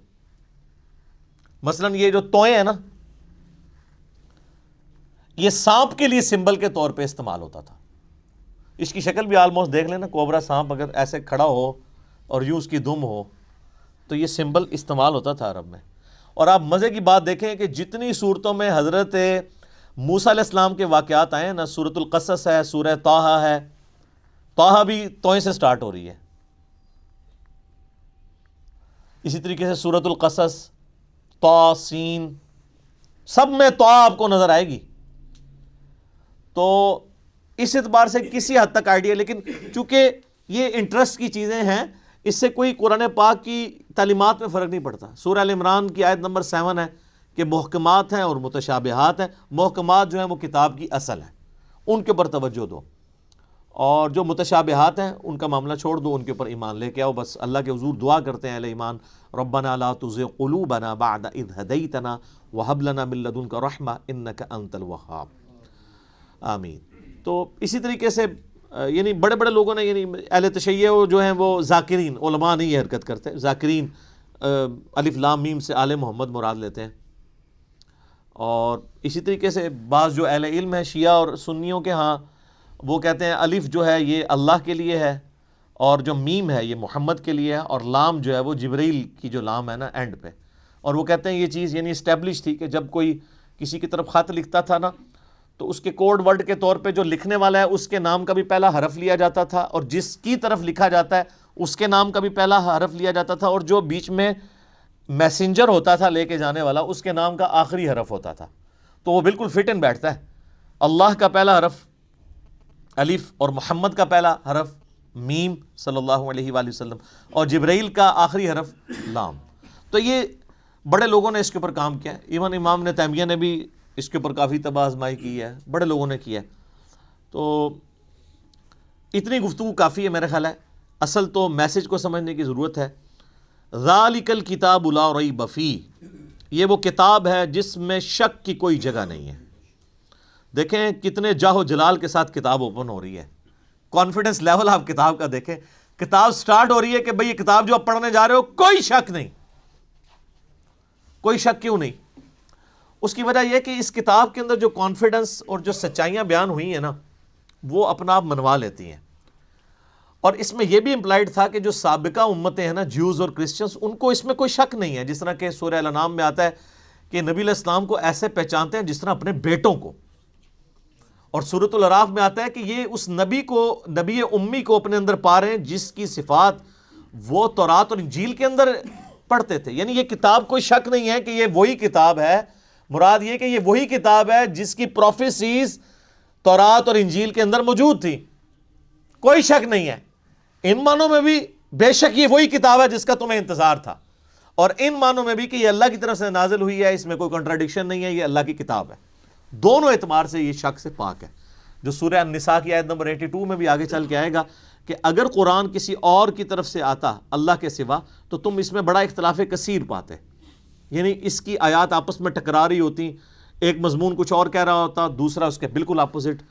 مثلا یہ جو توئیں ہیں نا، یہ سانپ کے لیے سمبل کے طور پہ استعمال ہوتا تھا. اس کی شکل بھی آلموسٹ دیکھ لینا، کوبرا سانپ اگر ایسے کھڑا ہو اور یوں اس کی دم ہو تو یہ سمبل استعمال ہوتا تھا عرب میں. اور آپ مزے کی بات دیکھیں کہ جتنی صورتوں میں حضرت موسیٰ علیہ السلام کے واقعات آئے ہیں نا، سورۃ القصص ہے، سورہ طٰہٰ ہے، طٰہٰ بھی توئیں سے سٹارٹ ہو رہی ہے. اسی طریقے سے سورۃ القصص، طٰ، سین، سب میں طٰ آپ کو نظر آئے گی. تو اس اعتبار سے کسی حد تک آئیڈیا، لیکن چونکہ یہ انٹرسٹ کی چیزیں ہیں، اس سے کوئی قرآن پاک کی تعلیمات میں فرق نہیں پڑتا. سورہ ال عمران کی آیت نمبر 7 ہے کہ محکمات ہیں اور متشابہات ہیں. محکمات جو ہیں وہ کتاب کی اصل ہیں، ان کے اوپر توجہ دو، اور جو متشابہات ہیں ان کا معاملہ چھوڑ دو، ان کے اوپر ایمان لے کے آؤ. بس اللہ کے حضور دعا کرتے ہیں اہل ایمان، ربنا لا تزغ قلوبنا بعد اذ ہدیتنا وہب لنا من لدنک رحمہ انک انت الوہاب. آمین. تو اسی طریقے سے یعنی بڑے بڑے لوگوں نے، یعنی اہل تشیع جو ہیں وہ ذاکرین، علماء نہیں یہ حرکت کرتے، ذاکرین الف لام میم سے آل محمد مراد لیتے ہیں. اور اسی طریقے سے بعض جو اہل علم ہیں شیعہ اور سنیوں کے ہاں، وہ کہتے ہیں الف جو ہے یہ اللہ کے لیے ہے، اور جو میم ہے یہ محمد کے لیے ہے، اور لام جو ہے وہ جبریل کی جو لام ہے نا اینڈ پہ. اور وہ کہتے ہیں یہ چیز یعنی اسٹیبلش تھی کہ جب کوئی کسی کی طرف خط لکھتا تھا نا، تو اس کے کوڈ ورڈ کے طور پہ جو لکھنے والا ہے اس کے نام کا بھی پہلا حرف لیا جاتا تھا، اور جس کی طرف لکھا جاتا ہے اس کے نام کا بھی پہلا حرف لیا جاتا تھا، اور جو بیچ میں میسنجر ہوتا تھا لے کے جانے والا اس کے نام کا آخری حرف ہوتا تھا. تو وہ بالکل فٹ ان بیٹھتا ہے. اللہ کا پہلا حرف الف، اور محمد کا پہلا حرف میم صلی اللہ علیہ وآلہ وسلم، اور جبرائیل کا آخری حرف لام. تو یہ بڑے لوگوں نے اس کے اوپر کام کیا ہے. ایون امام ابن تیمیہ نے بھی اس کے اوپر کافی طب آزمائی کی ہے، بڑے لوگوں نے کیا ہے. تو اتنی گفتگو کافی ہے میرا خیال ہے. اصل تو میسج کو سمجھنے کی ضرورت ہے. ذالک الکتاب لا ریب فیہ، یہ وہ کتاب ہے جس میں شک کی کوئی جگہ نہیں ہے. دیکھیں کتنے جاہ و جلال کے ساتھ کتاب اوپن ہو رہی ہے. کانفیڈنس لیول آپ کتاب کا دیکھیں. کتاب سٹارٹ ہو رہی ہے کہ بھئی یہ کتاب جو آپ پڑھنے جا رہے ہو کوئی شک نہیں. کوئی شک کیوں نہیں؟ اس کی وجہ یہ کہ اس کتاب کے اندر جو کانفیڈنس اور جو سچائیاں بیان ہوئی ہیں نا، وہ اپنا آپ منوا لیتی ہیں. اور اس میں یہ بھی امپلائڈ تھا کہ جو سابقہ امتیں ہیں نا، جیوز اور کرسچنز، ان کو اس میں کوئی شک نہیں ہے. جس طرح کہ سورہ الانعام میں آتا ہے کہ نبی علیہ السلام کو ایسے پہچانتے ہیں جس طرح اپنے بیٹوں کو. اور سورۃ الاعراف میں آتا ہے کہ یہ اس نبی کو، نبی امی کو اپنے اندر پا رہے ہیں جس کی صفات وہ تورات اور انجیل کے اندر پڑھتے تھے. یعنی یہ کتاب کوئی شک نہیں ہے کہ یہ وہی کتاب ہے. مراد یہ کہ یہ وہی کتاب ہے جس کی پروفیسیز تورات اور انجیل کے اندر موجود تھی. کوئی شک نہیں ہے. ان معنوں میں بھی بے شک یہ وہی کتاب ہے جس کا تمہیں انتظار تھا، اور ان معنوں میں بھی کہ یہ اللہ کی طرف سے نازل ہوئی ہے، اس میں کوئی کنٹراڈکشن نہیں ہے، یہ اللہ کی کتاب ہے. دونوں اعتبار سے یہ شک سے پاک ہے. جو سورہ النساء کی آیت نمبر 82 میں بھی آگے چل کے آئے گا کہ اگر قرآن کسی اور کی طرف سے آتا اللہ کے سوا تو تم اس میں بڑا اختلاف کثیر پاتے. یعنی اس کی آیات آپس میں ٹکرا رہی ہوتی، ایک مضمون کچھ اور کہہ رہا ہوتا، دوسرا اس کے بالکل اپوزٹ.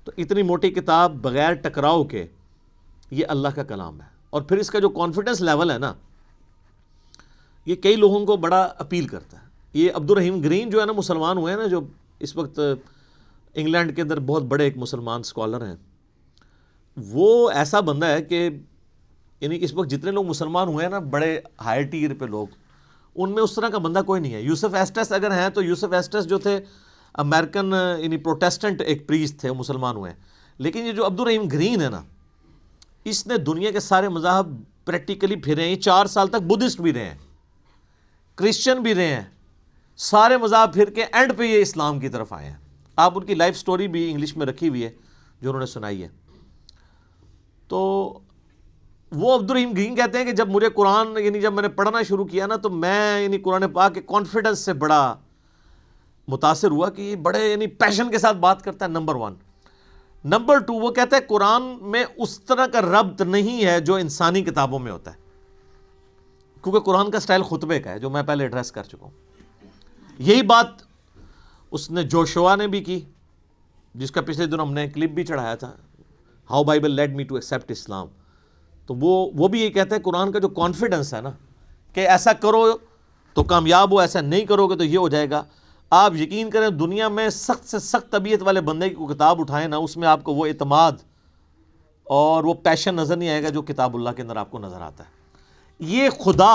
تو اتنی موٹی کتاب بغیر ٹکراؤ کے یہ اللہ کا کلام ہے. اور پھر اس کا جو کانفیڈنس لیول ہے نا، یہ کئی لوگوں کو بڑا اپیل کرتا ہے. یہ عبد الرحیم گرین جو ہے نا، مسلمان ہوئے ہیں نا، جو اس وقت انگلینڈ کے اندر بہت بڑے ایک مسلمان اسکالر ہیں، وہ ایسا بندہ ہے کہ یعنی اس وقت جتنے لوگ مسلمان ہوئے ہیں نا، بڑے ہائی ٹیر پہ لوگ، ان میں اس طرح کا بندہ کوئی نہیں ہے. یوسف ایسٹس اگر ہیں تو یوسف ایسٹس جو تھے امریکن یعنی پروٹیسٹنٹ ایک پریسٹ تھے، وہ مسلمان ہوئے ہیں. لیکن یہ جو عبد الرحیم گرین ہے نا، اس نے دنیا کے سارے مذاہب پریکٹیکلی پھرے ہیں. یہ 4 سال تک بدھسٹ بھی رہے ہیں، کرسچن بھی رہے ہیں، سارے مذاہب پھر کے اینڈ پہ یہ اسلام کی طرف آئے ہیں. آپ ان کی لائف سٹوری بھی انگلش میں رکھی ہوئی ہے جو انہوں نے سنائی ہے. تو وہ عبد الرحیم گرین کہتے ہیں کہ جب مجھے قرآن یعنی جب میں نے پڑھنا شروع کیا نا، تو میں یعنی قرآن پاک کے کانفیڈنس سے بڑا متاثر ہوا کہ یہ بڑے یعنی پیشن کے ساتھ بات کرتا ہے. نمبر 1. نمبر 2، وہ کہتا ہے قرآن میں اس طرح کا ربط نہیں ہے جو انسانی کتابوں میں ہوتا ہے، کیونکہ قرآن کا سٹائل خطبے کا ہے، جو میں پہلے ایڈریس کر چکا ہوں. یہی بات اس نے جوشوا نے بھی کی، جس کا پچھلے دن ہم نے کلپ بھی چڑھایا تھا. How Bible led me to accept Islam. تو وہ بھی یہ کہتے ہیں قرآن کا جو کانفیڈنس ہے نا کہ ایسا کرو تو کامیاب ہو, ایسا نہیں کرو گے تو یہ ہو جائے گا. آپ یقین کریں دنیا میں سخت سے سخت طبیعت والے بندے کی کتاب اٹھائیں نا, اس میں آپ کو وہ اعتماد اور وہ پیشن نظر نہیں آئے گا جو کتاب اللہ کے اندر آپ کو نظر آتا ہے. یہ خدا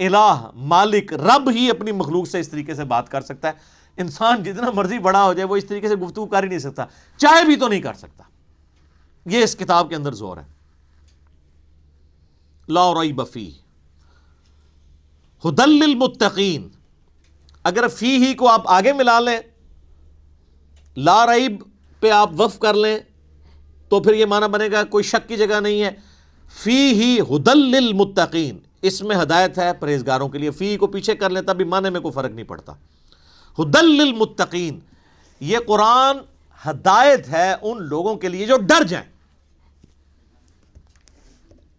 الہ مالک رب ہی اپنی مخلوق سے اس طریقے سے بات کر سکتا ہے. انسان جتنا مرضی بڑا ہو جائے وہ اس طریقے سے گفتگو کر ہی نہیں سکتا, چاہے بھی تو نہیں کر سکتا. یہ اس کتاب کے اندر زور ہے. لا ریب فیہ ھدی للمتقین. اگر فی ہی کو آپ آگے ملا لیں, لا ریب پہ آپ وقف کر لیں تو پھر یہ معنی بنے گا کوئی شک کی جگہ نہیں ہے. فی ہی ھدی للمتقین, اس میں ہدایت ہے پرہیزگاروں کے لیے. فی کو پیچھے کر لیں تب بھی معنی میں کوئی فرق نہیں پڑتا. ھدی للمتقین, یہ قرآن ہدایت ہے ان لوگوں کے لیے جو ڈر جائیں.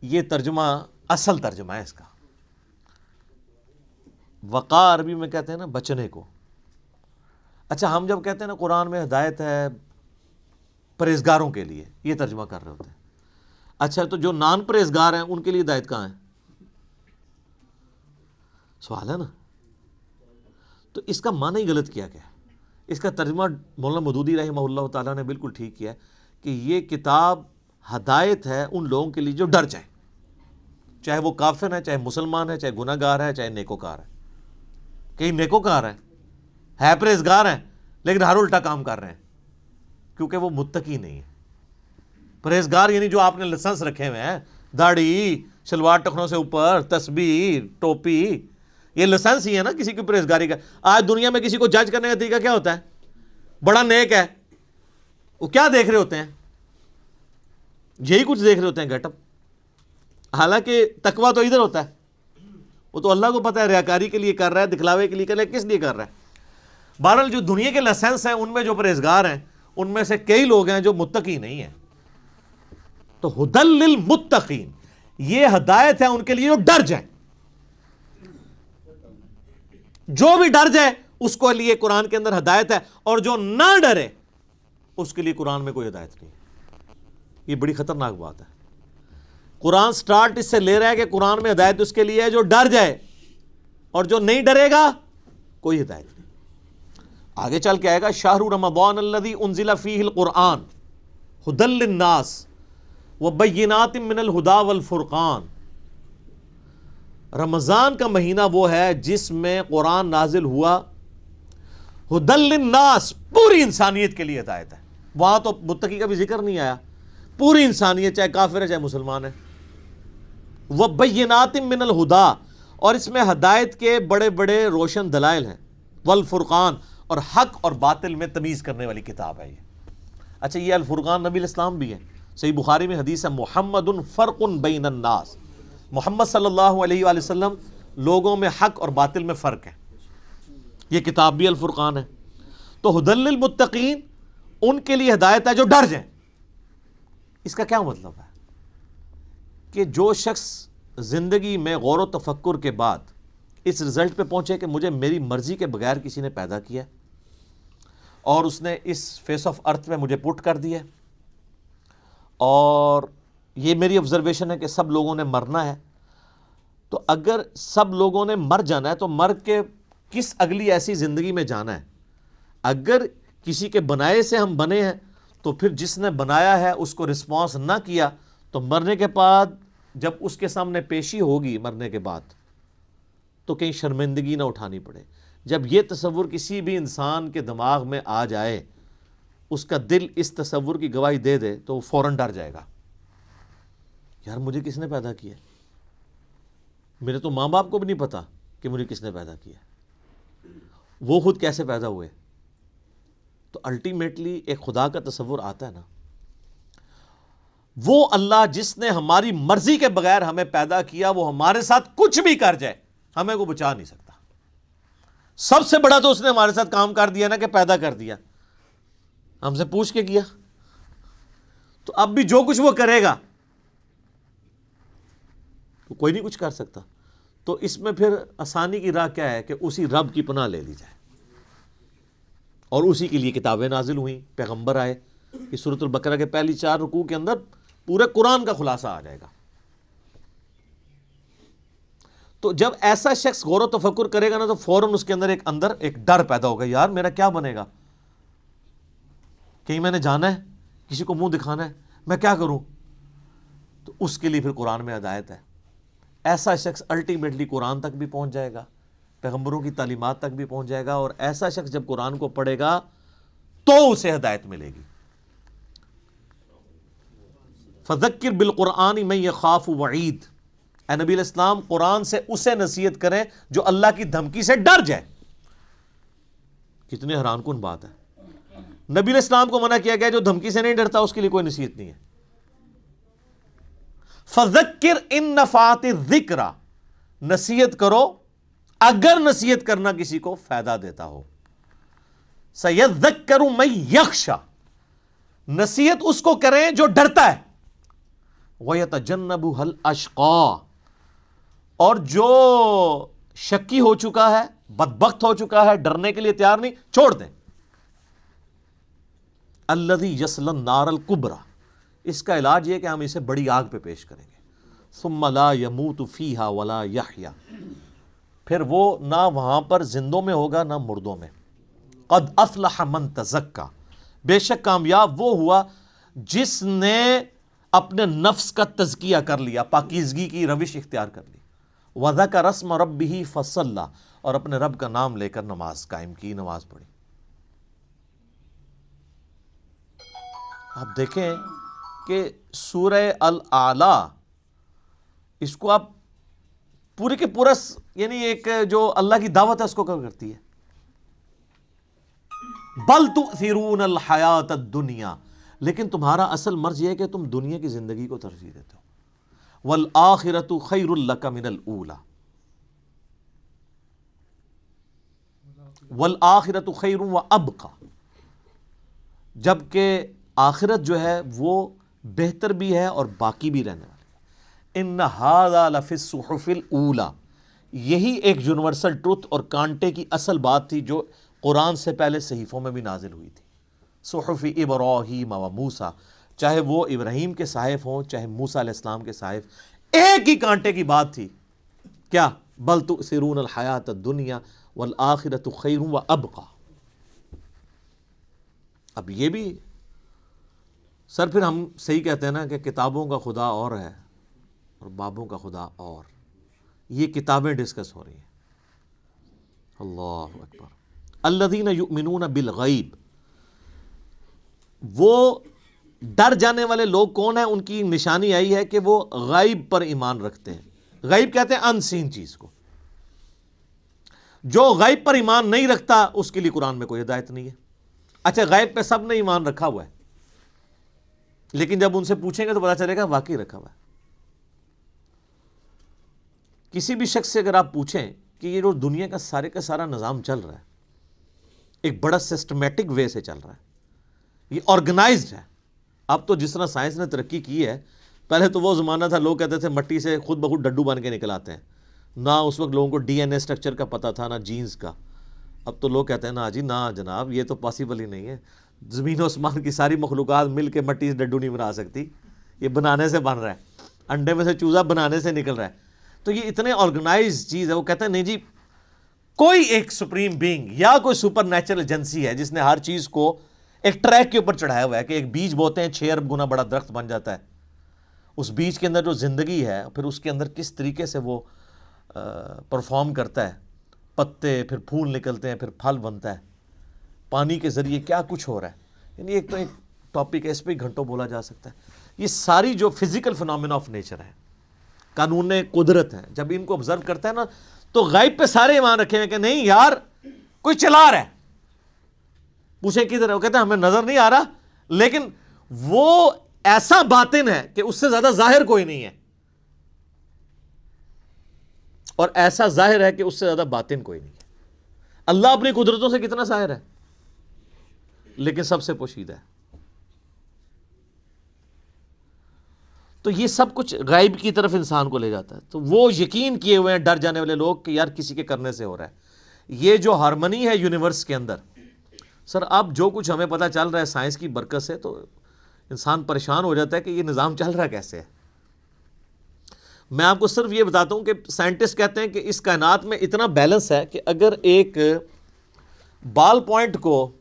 یہ ترجمہ اصل ترجمہ ہے اس کا. وقار عربی میں کہتے ہیں نا بچنے کو. اچھا ہم جب کہتے ہیں نا قرآن میں ہدایت ہے پرہیزگاروں کے لیے, یہ ترجمہ کر رہے ہوتے ہیں. اچھا تو جو نان پرہیزگار ہیں ان کے لیے ہدایت کہاں ہے؟ سوال ہے نا. تو اس کا معنی ہی غلط کیا گیا. اس کا ترجمہ مولانا مودودی رحمہ اللہ تعالیٰ نے بالکل ٹھیک کیا کہ یہ کتاب ہدایت ہے ان لوگوں کے لیے جو ڈر جائیں, چاہے وہ کافر ہے, چاہے مسلمان ہے, چاہے گناہ گار ہے, چاہے نیکوکار ہے. کئی نیکوکار ہے پرہیزگار ہیں لیکن ہر الٹا کام کر رہے ہیں کیونکہ وہ متقی نہیں ہے. پرہیزگار یعنی جو آپ نے لائسنس رکھے ہوئے ہیں, داڑھی, شلوار ٹخنوں سے اوپر, تسبیح, ٹوپی, یہ لائسنس ہی ہے نا کسی کی پرہیزگاری کا. آج دنیا میں کسی کو جج کرنے کا طریقہ کیا ہوتا ہے؟ بڑا نیک ہے, وہ کیا دیکھ رہے ہوتے ہیں؟ یہی کچھ دیکھ رہے ہوتے ہیں, گیٹ اپ. حالانکہ تقویٰ تو ادھر ہوتا ہے, وہ تو اللہ کو پتہ ہے ریاکاری کے لیے کر رہا ہے, دکھلاوے کے لیے کر رہا ہے, کس لیے کر رہا ہے. بہرحال جو دنیا کے لائسنس ہیں ان میں جو پرہیزگار ہیں ان میں سے کئی لوگ ہیں جو متقی نہیں ہیں. تو ھدی للمتقین, یہ ہدایت ہے ان کے لیے جو ڈر جائیں. جو بھی ڈر جائے اس کو لیے قرآن کے اندر ہدایت ہے, اور جو نہ ڈرے اس کے لیے قرآن میں کوئی ہدایت نہیں. یہ بڑی خطرناک بات ہے. قرآن سٹارٹ اس سے لے رہا ہے کہ قرآن میں ہدایت اس کے لیے ہے جو ڈر جائے, اور جو نہیں ڈرے گا کوئی ہدایت نہیں. آگے چل کے آئے گا شہر رمضان الذی انزل فیہ القرآن ھدی للناس وبینات من الہدی والفرقان. رمضان کا مہینہ وہ ہے جس میں قرآن نازل ہوا ھدی للناس, پوری انسانیت کے لیے ہدایت ہے. وہاں تو متقی کا بھی ذکر نہیں آیا, پوری انسانیت چاہے کافر ہے چاہے مسلمان ہے. وبینات من الہدی, اور اس میں ہدایت کے بڑے بڑے روشن دلائل ہیں. والفرقان, اور حق اور باطل میں تمیز کرنے والی کتاب ہے یہ. اچھا یہ الفرقان نبی الاسلام بھی ہے. صحیح بخاری میں حدیث ہے محمد فرق بین الناس, محمد صلی اللہ علیہ وآلہ وسلم لوگوں میں حق اور باطل میں فرق ہے. یہ کتاب بھی الفرقان ہے. تو ھدی للمتقین, ان کے لیے ہدایت ہے جو ڈر جائیں. اس کا کیا مطلب ہے؟ کہ جو شخص زندگی میں غور و تفکر کے بعد اس رزلٹ پہ پہنچے کہ مجھے میری مرضی کے بغیر کسی نے پیدا کیا اور اس نے اس فیس آف ارتھ میں مجھے پٹ کر دیا, اور یہ میری آبزرویشن ہے کہ سب لوگوں نے مرنا ہے, تو اگر سب لوگوں نے مر جانا ہے تو مر کے کس اگلی ایسی زندگی میں جانا ہے؟ اگر کسی کے بنائے سے ہم بنے ہیں تو پھر جس نے بنایا ہے اس کو رسپانس نہ کیا تو مرنے کے بعد جب اس کے سامنے پیشی ہوگی مرنے کے بعد تو کہیں شرمندگی نہ اٹھانی پڑے. جب یہ تصور کسی بھی انسان کے دماغ میں آ جائے, اس کا دل اس تصور کی گواہی دے دے تو وہ فوراً ڈر جائے گا, یار مجھے کس نے پیدا کیا؟ میرے تو ماں باپ کو بھی نہیں پتا کہ مجھے کس نے پیدا کیا, وہ خود کیسے پیدا ہوئے. تو الٹیمیٹلی ایک خدا کا تصور آتا ہے نا, وہ اللہ جس نے ہماری مرضی کے بغیر ہمیں پیدا کیا وہ ہمارے ساتھ کچھ بھی کر جائے ہمیں کو بچا نہیں سکتا. سب سے بڑا تو اس نے ہمارے ساتھ کام کر دیا نا کہ پیدا کر دیا, ہم سے پوچھ کے کیا. تو اب بھی جو کچھ وہ کرے گا تو کوئی نہیں کچھ کر سکتا. تو اس میں پھر آسانی کی راہ کیا ہے کہ اسی رب کی پناہ لے لی جائے, اور اسی کے لیے کتابیں نازل ہوئیں, پیغمبر آئے, کہ سورۃ البقرہ کے پہلی 4 رکوع کے اندر پورے قرآن کا خلاصہ آ جائے گا. تو جب ایسا شخص غور و تفکر کرے گا نا تو فوراً اس کے اندر ایک ڈر پیدا ہوگا، یار میرا کیا بنے گا، کہیں میں نے جانا ہے، کسی کو منہ دکھانا ہے، میں کیا کروں؟ تو اس کے لیے پھر قرآن میں ہدایت ہے. ایسا شخص الٹیمیٹلی قرآن تک بھی پہنچ جائے گا، پیغمبروں کی تعلیمات تک بھی پہنچ جائے گا، اور ایسا شخص جب قرآن کو پڑھے گا تو اسے ہدایت ملے گی. فذکر بالقرآن من یخاف وعید، اے نبی علیہ السلام قرآن سے اسے نصیحت کریں جو اللہ کی دھمکی سے ڈر جائے. کتنی حیران کن بات ہے، نبی علیہ السلام کو منع کیا گیا، جو دھمکی سے نہیں ڈرتا اس کے لیے کوئی نصیحت نہیں ہے. فذکر ان نفعت الذکر، نصیحت کرو اگر نصیحت کرنا کسی کو فائدہ دیتا ہو. سیذکر من یخشی، نصیحت اس کو کریں جو ڈرتا ہے. وَيَتَجَنَّبُهَا الْأَشْقَى، اور جو شکی ہو چکا ہے، بدبخت ہو چکا ہے، ڈرنے کے لیے تیار نہیں، چھوڑ دیں. الَّذِي يَصْلَى النَّارَ الْكُبْرَى، اس کا علاج یہ کہ ہم اسے بڑی آگ پہ پیش کریں گے. ثُمَّ لَا يَمُوتُ فِيهَا وَلَا يَحْيَا، پھر وہ نہ وہاں پر زندوں میں ہوگا نہ مردوں میں. قَدْ أَفْلَحَ مَن تَزَكَّى، بے شک کامیاب وہ ہوا جس نے اپنے نفس کا تزکیہ کر لیا، پاکیزگی کی روش اختیار کر لی. وَذَكَرَ اسْمَ رَبِّهِ فَصَلَّى، اور اپنے رب کا نام لے کر نماز قائم کی، نماز پڑھی. آپ دیکھیں کہ سورہ الاعلیٰ، اس کو آپ پورے کے پورا یعنی ایک جو اللہ کی دعوت ہے اس کو کور کرتی ہے. بل تؤثرون الحیات الدنیا، لیکن تمہارا اصل مرض یہ ہے کہ تم دنیا کی زندگی کو ترجیح دیتے ہو. والآخرۃ خیر لک من الاولی، والآخرۃ خیر وابقی، جبکہ آخرت جو ہے وہ بہتر بھی ہے اور باقی بھی رہنے والی. ان ھذا لفی الصحف الاولی، یہی ایک یونیورسل ٹروتھ اور کانٹے کی اصل بات تھی جو قرآن سے پہلے صحیفوں میں بھی نازل ہوئی تھی. صحف ابراہیم و موسیٰ، چاہے وہ ابراہیم کے صحائف ہوں چاہے موسیٰ علیہ السلام کے صحائف، ایک ہی کانٹے کی بات تھی. کیا؟ بل تؤثرون الحیات الدنیا والآخرۃ خیر وابقی. اب یہ بھی سر پھر ہم صحیح کہتے ہیں نا کہ کتابوں کا خدا اور ہے اور بابوں کا خدا اور. یہ کتابیں ڈسکس ہو رہی ہیں. اللہ اکبر. الذین یؤمنون بالغیب، وہ ڈر جانے والے لوگ کون ہیں؟ ان کی نشانی آئی ہے کہ وہ غیب پر ایمان رکھتے ہیں. غیب کہتے ہیں ان سین چیز کو. جو غیب پر ایمان نہیں رکھتا اس کے لیے قرآن میں کوئی ہدایت نہیں ہے. اچھا غیب پہ سب نے ایمان رکھا ہوا ہے، لیکن جب ان سے پوچھیں گے تو پتا چلے گا واقعی رکھا ہوا ہے. کسی بھی شخص سے اگر آپ پوچھیں کہ یہ جو دنیا کا سارے کا سارا نظام چل رہا ہے ایک بڑا سسٹمیٹک وے سے چل رہا ہے، یہ آرگنائزڈ ہے. اب تو جس طرح سائنس نے ترقی کی ہے، پہلے تو وہ زمانہ تھا لوگ کہتے تھے مٹی سے خود بخود ڈڈو بن کے نکل آتے ہیں. نہ اس وقت لوگوں کو ڈی این اے اسٹرکچر کا پتہ تھا، نہ جینز کا. اب تو لوگ کہتے ہیں نا جی نہ جناب، یہ تو پاسبل ہی نہیں ہے. زمین و آسمان کی ساری مخلوقات مل کے مٹی سے ڈڈو نہیں بنا سکتی. یہ بنانے سے بن رہا ہے، انڈے میں سے چوزا بنانے سے نکل رہا ہے. تو یہ اتنے آرگنائز چیز ہے. وہ کہتے ہیں نہیں جی کوئی ایک سپریم بینگ یا کوئی سپر نیچرل ایجنسی ہے جس نے ہر چیز کو ایک ٹریک کے اوپر چڑھایا ہوا ہے کہ ایک بیج بوتے ہیں 6 ارب گنا بڑا درخت بن جاتا ہے. اس بیج کے اندر جو زندگی ہے پھر اس کے اندر کس طریقے سے وہ پرفارم کرتا ہے، پتے پھر پھول نکلتے ہیں، پھر پھل بنتا ہے، پانی کے ذریعے کیا کچھ ہو رہا ہے. یعنی ایک تو ایک ٹاپک ہے، اس پہ گھنٹوں بولا جا سکتا ہے. یہ ساری جو فزیکل فنومینا آف نیچر ہے، قانون قدرت ہے، جب ان کو آبزرو کرتا ہے نا تو غیب پہ سارے ایمان رکھے ہیں کہ نہیں یار کوئی چلا رہا ہے. پوچھیں کدھر ہے؟ وہ کہتے ہیں ہمیں نظر نہیں آ رہا، لیکن وہ ایسا باطن ہے کہ اس سے زیادہ ظاہر کوئی نہیں ہے، اور ایسا ظاہر ہے کہ اس سے زیادہ باطن کوئی نہیں ہے. اللہ اپنی قدرتوں سے کتنا ظاہر ہے لیکن سب سے پوشیدہ ہے. تو یہ سب کچھ غیب کی طرف انسان کو لے جاتا ہے. تو وہ یقین کیے ہوئے ہیں ڈر جانے والے لوگ کہ یار کسی کے کرنے سے ہو رہا ہے. یہ جو ہارمنی ہے یونیورس کے اندر، سر اب جو کچھ ہمیں پتہ چل رہا ہے سائنس کی برکت سے تو انسان پریشان ہو جاتا ہے کہ یہ نظام چل رہا کیسے ہے. میں آپ کو صرف یہ بتاتا ہوں کہ سائنٹسٹ کہتے ہیں کہ اس کائنات میں اتنا بیلنس ہے کہ اگر ایک بال پوائنٹ کو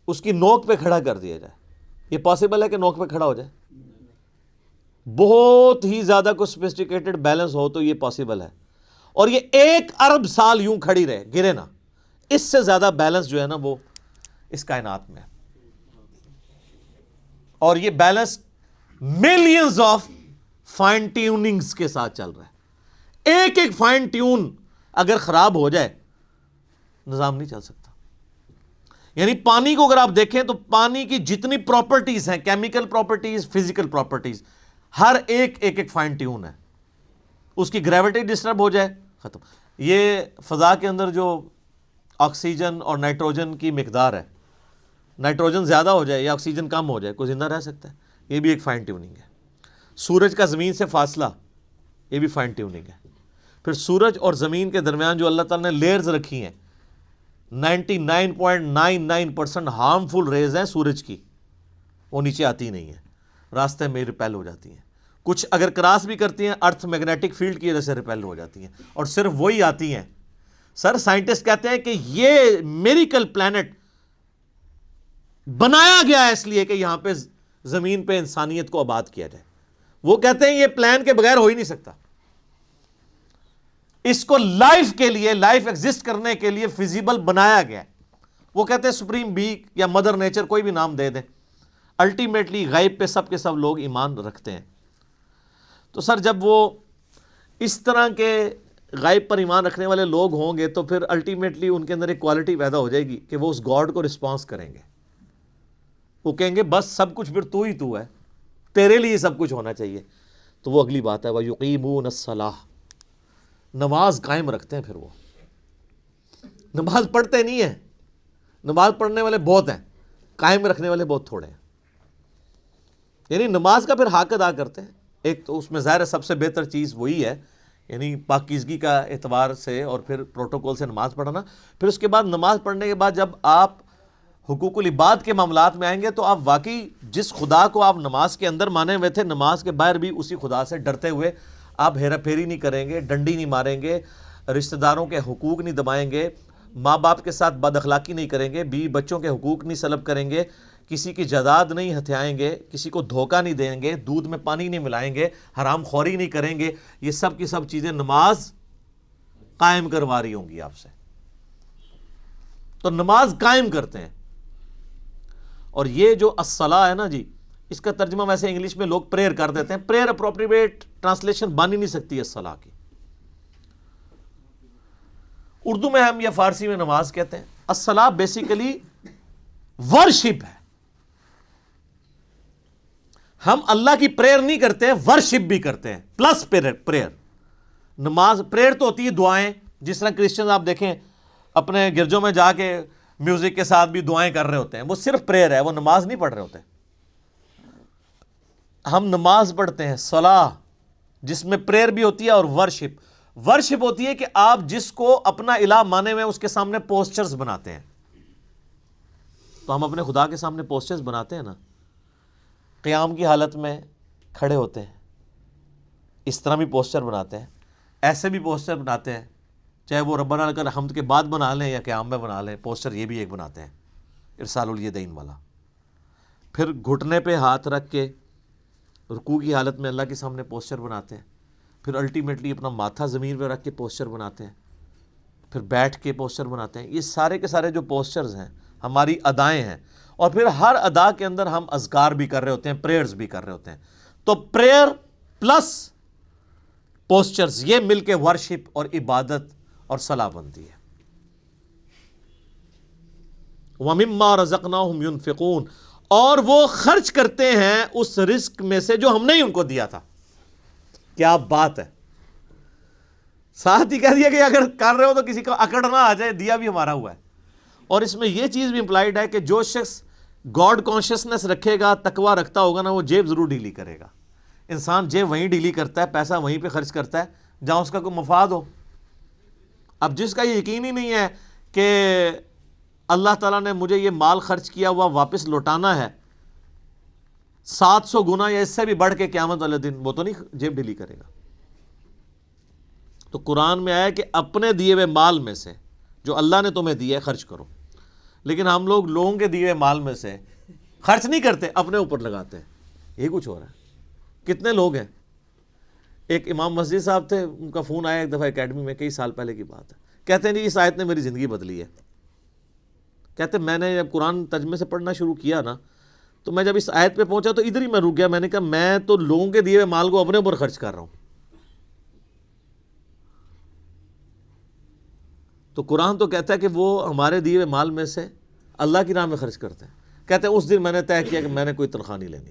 اس کی نوک پہ کھڑا کر دیا جائے, یہ پاسبل ہے کہ نوک پہ کھڑا ہو جائے؟ بہت ہی زیادہ کوئی سوفسٹیکیٹڈ بیلنس ہو تو یہ پاسبل ہے, اور یہ 1 ارب سال یوں کھڑی رہے, گرے نا. اس سے زیادہ بیلنس جو ہے نا وہ اس کائنات میں ہے, اور یہ balance millions of fine tunings کے ساتھ چل رہا ہے. ایک ایک فائن ٹیون اگر خراب ہو جائے نظام نہیں چل سکتا. یعنی پانی کو اگر آپ دیکھیں تو پانی کی جتنی پراپرٹیز ہیں, کیمیکل پراپرٹیز, فزیکل پراپرٹیز, ہر ایک فائن ٹیون ہے. اس کی گریوٹی ڈسٹرب ہو جائے ختم. یہ فضا کے اندر جو آکسیجن اور نائٹروجن کی مقدار ہے, نائٹروجن زیادہ ہو جائے یا آکسیجن کم ہو جائے, کوئی زندہ رہ سکتا ہے؟ یہ بھی ایک فائن ٹیوننگ ہے. سورج کا زمین سے فاصلہ, یہ بھی فائن ٹیوننگ ہے. پھر سورج اور زمین کے درمیان جو اللہ تعالیٰ نے لیئرز رکھی ہیں, 99.99% ہارمفل ریز ہیں سورج کی, وہ نیچے آتی نہیں ہیں, راستے میں ریپیل ہو جاتی ہیں. کچھ اگر کراس بھی کرتی ہیں ارتھ میگنیٹک فیلڈ کی وجہ سے ریپیل ہو جاتی ہیں, اور صرف وہی آتی ہیں. سر سائنٹسٹ کہتے ہیں کہ یہ میریکل پلانٹ بنایا گیا ہے اس لیے کہ یہاں پہ زمین پہ انسانیت کو آباد کیا جائے. وہ کہتے ہیں یہ پلان کے بغیر ہو ہی نہیں سکتا. اس کو لائف کے لیے, لائف ایگزسٹ کرنے کے لیے فیزیبل بنایا گیا ہے. وہ کہتے ہیں سپریم بی یا مدر نیچر, کوئی بھی نام دے دیں, الٹیمیٹلی غیب پہ سب کے سب لوگ ایمان رکھتے ہیں. تو سر جب وہ اس طرح کے غیب پر ایمان رکھنے والے لوگ ہوں گے تو پھر الٹیمیٹلی ان کے اندر ایک کوالٹی پیدا ہو جائے گی کہ وہ اس گاڈ کو رسپانس کریں گے. وہ کہیں گے بس سب کچھ پھر تو ہی تو ہے, تیرے لیے سب کچھ ہونا چاہیے. تو وہ اگلی بات ہے, وَيُقِيمُونَ الصَّلَاةَ, نماز قائم رکھتے ہیں. پھر وہ نماز پڑھتے نہیں ہیں, نماز پڑھنے والے بہت ہیں, قائم رکھنے والے بہت تھوڑے ہیں. یعنی نماز کا پھر حق ادا کرتے ہیں. ایک تو اس میں ظاہر ہے سب سے بہتر چیز وہی ہے, یعنی پاکیزگی کا اعتبار سے اور پھر پروٹوکول سے نماز پڑھنا. پھر اس کے بعد نماز پڑھنے کے بعد جب آپ حقوق العباد کے معاملات میں آئیں گے تو آپ واقعی جس خدا کو آپ نماز کے اندر مانے ہوئے تھے, نماز کے باہر بھی اسی خدا سے ڈرتے ہوئے آپ ہیرا پھیری نہیں کریں گے, ڈنڈی نہیں ماریں گے, رشتہ داروں کے حقوق نہیں دبائیں گے, ماں باپ کے ساتھ بد اخلاقی نہیں کریں گے, بیوی بچوں کے حقوق نہیں سلب کریں گے, کسی کی جائیداد نہیں ہتھیائیں گے, کسی کو دھوکہ نہیں دیں گے, دودھ میں پانی نہیں ملائیں گے, حرام خوری نہیں کریں گے. یہ سب کی سب چیزیں نماز قائم کروا رہی ہوں گی آپ سے. تو نماز قائم کرتے ہیں. اور یہ جو الصلاۃ ہے نا جی, اس کا ترجمہ ویسے انگلش میں لوگ پریئر کر دیتے ہیں. پریئر اپروپریٹ ٹرانسلیشن بن ہی نہیں سکتی الصلاۃ کی. اردو میں ہم یا فارسی میں نماز کہتے ہیں. الصلاۃ بیسیکلی ورشپ ہے. ہم اللہ کی پریئر نہیں کرتے, ورشپ بھی کرتے ہیں پلس پریئر. نماز پریئر تو ہوتی ہے دعائیں, جس طرح کرسچنز آپ دیکھیں اپنے گرجوں میں جا کے میوزک کے ساتھ بھی دعائیں کر رہے ہوتے ہیں, وہ صرف پریئر ہے, وہ نماز نہیں پڑھ رہے ہوتے. ہم نماز پڑھتے ہیں صلاح, جس میں پریئر بھی ہوتی ہے اور ورشپ. ورشپ ہوتی ہے کہ آپ جس کو اپنا الہ مانے ہوئے اس کے سامنے پوسچرز بناتے ہیں. تو ہم اپنے خدا کے سامنے پوسچرز بناتے ہیں نا, قیام کی حالت میں کھڑے ہوتے ہیں, اس طرح بھی پوسچر بناتے ہیں, ایسے بھی پوسچر بناتے ہیں, چاہے وہ ربنا لک الحمد کے بعد بنا لیں یا قیام میں بنا لیں, پوسچر یہ بھی ایک بناتے ہیں ارسال الیدین والا. پھر گھٹنے پہ ہاتھ رکھ کے رکوع کی حالت میں اللہ کے سامنے پوسچر بناتے ہیں. پھر الٹیمیٹلی اپنا ماتھا زمین پہ رکھ کے پوسچر بناتے ہیں. پھر بیٹھ کے پوسچر بناتے ہیں. یہ سارے کے سارے جو پوسچرز ہیں ہماری ادائیں ہیں, اور پھر ہر ادا کے اندر ہم اذکار بھی کر رہے ہوتے ہیں, پریئرز بھی کر رہے ہوتے ہیں. تو پریئر پلس پوسچرز یہ مل کے ورشپ اور عبادت اور صلاح بنتی ہے. وَمِمَّا رَزَقْنَاهُمْ يُنْفِقُونَ, اور وہ خرچ کرتے ہیں اس رزق میں سے جو ہم نے ہی ان کو دیا تھا. کیا بات ہے, ساتھ ہی کہہ دیا کہ اگر کر رہے ہو تو کسی کو اکڑ نہ آ جائے, دیا بھی ہمارا ہوا ہے. اور اس میں یہ چیز بھی امپلائڈ ہے کہ جو شخص گاڈ کانشیسنس رکھے گا, تقوی رکھتا ہوگا نا, وہ جیب ضرور ڈیلی کرے گا. انسان جیب وہیں ڈیلی کرتا ہے, پیسہ وہیں پہ خرچ کرتا ہے جہاں اس کا کوئی مفاد ہو. اب جس کا یہ یقین ہی نہیں ہے کہ اللہ تعالیٰ نے مجھے یہ مال خرچ کیا ہوا واپس لوٹانا ہے 700 گنا یا اس سے بھی بڑھ کے قیامت والے دن، وہ تو نہیں جیب ڈھیلی کرے گا۔ تو قرآن میں آیا کہ اپنے دیے ہوئے مال میں سے جو اللہ نے تمہیں دیا ہے خرچ کرو، لیکن ہم لوگ لوگوں کے دیے ہوئے مال میں سے خرچ نہیں کرتے، اپنے اوپر لگاتے ہیں۔ یہ کچھ ہو رہا ہے۔ کتنے لوگ ہیں، ایک امام مسجد صاحب تھے، ان کا فون آیا ایک دفعہ اکیڈمی میں، کئی سال پہلے کی بات ہے، کہتے ہیں جی اس آیت نے میری زندگی بدلی ہے۔ کہتے ہیں میں نے جب قرآن ترجمے سے پڑھنا شروع کیا نا، تو میں جب اس آیت پہ پہنچا تو ادھر ہی میں رک گیا، میں نے کہا میں تو لوگوں کے دیے ہوئے مال کو اپنے اوپر خرچ کر رہا ہوں۔ تو قرآن تو کہتا ہے کہ وہ ہمارے دیے ہوئے مال میں سے اللہ کی راہ میں خرچ کرتے ہیں۔ کہتے ہیں اس دن میں نے طے کیا کہ میں نے کوئی تنخواہ نہیں لینی،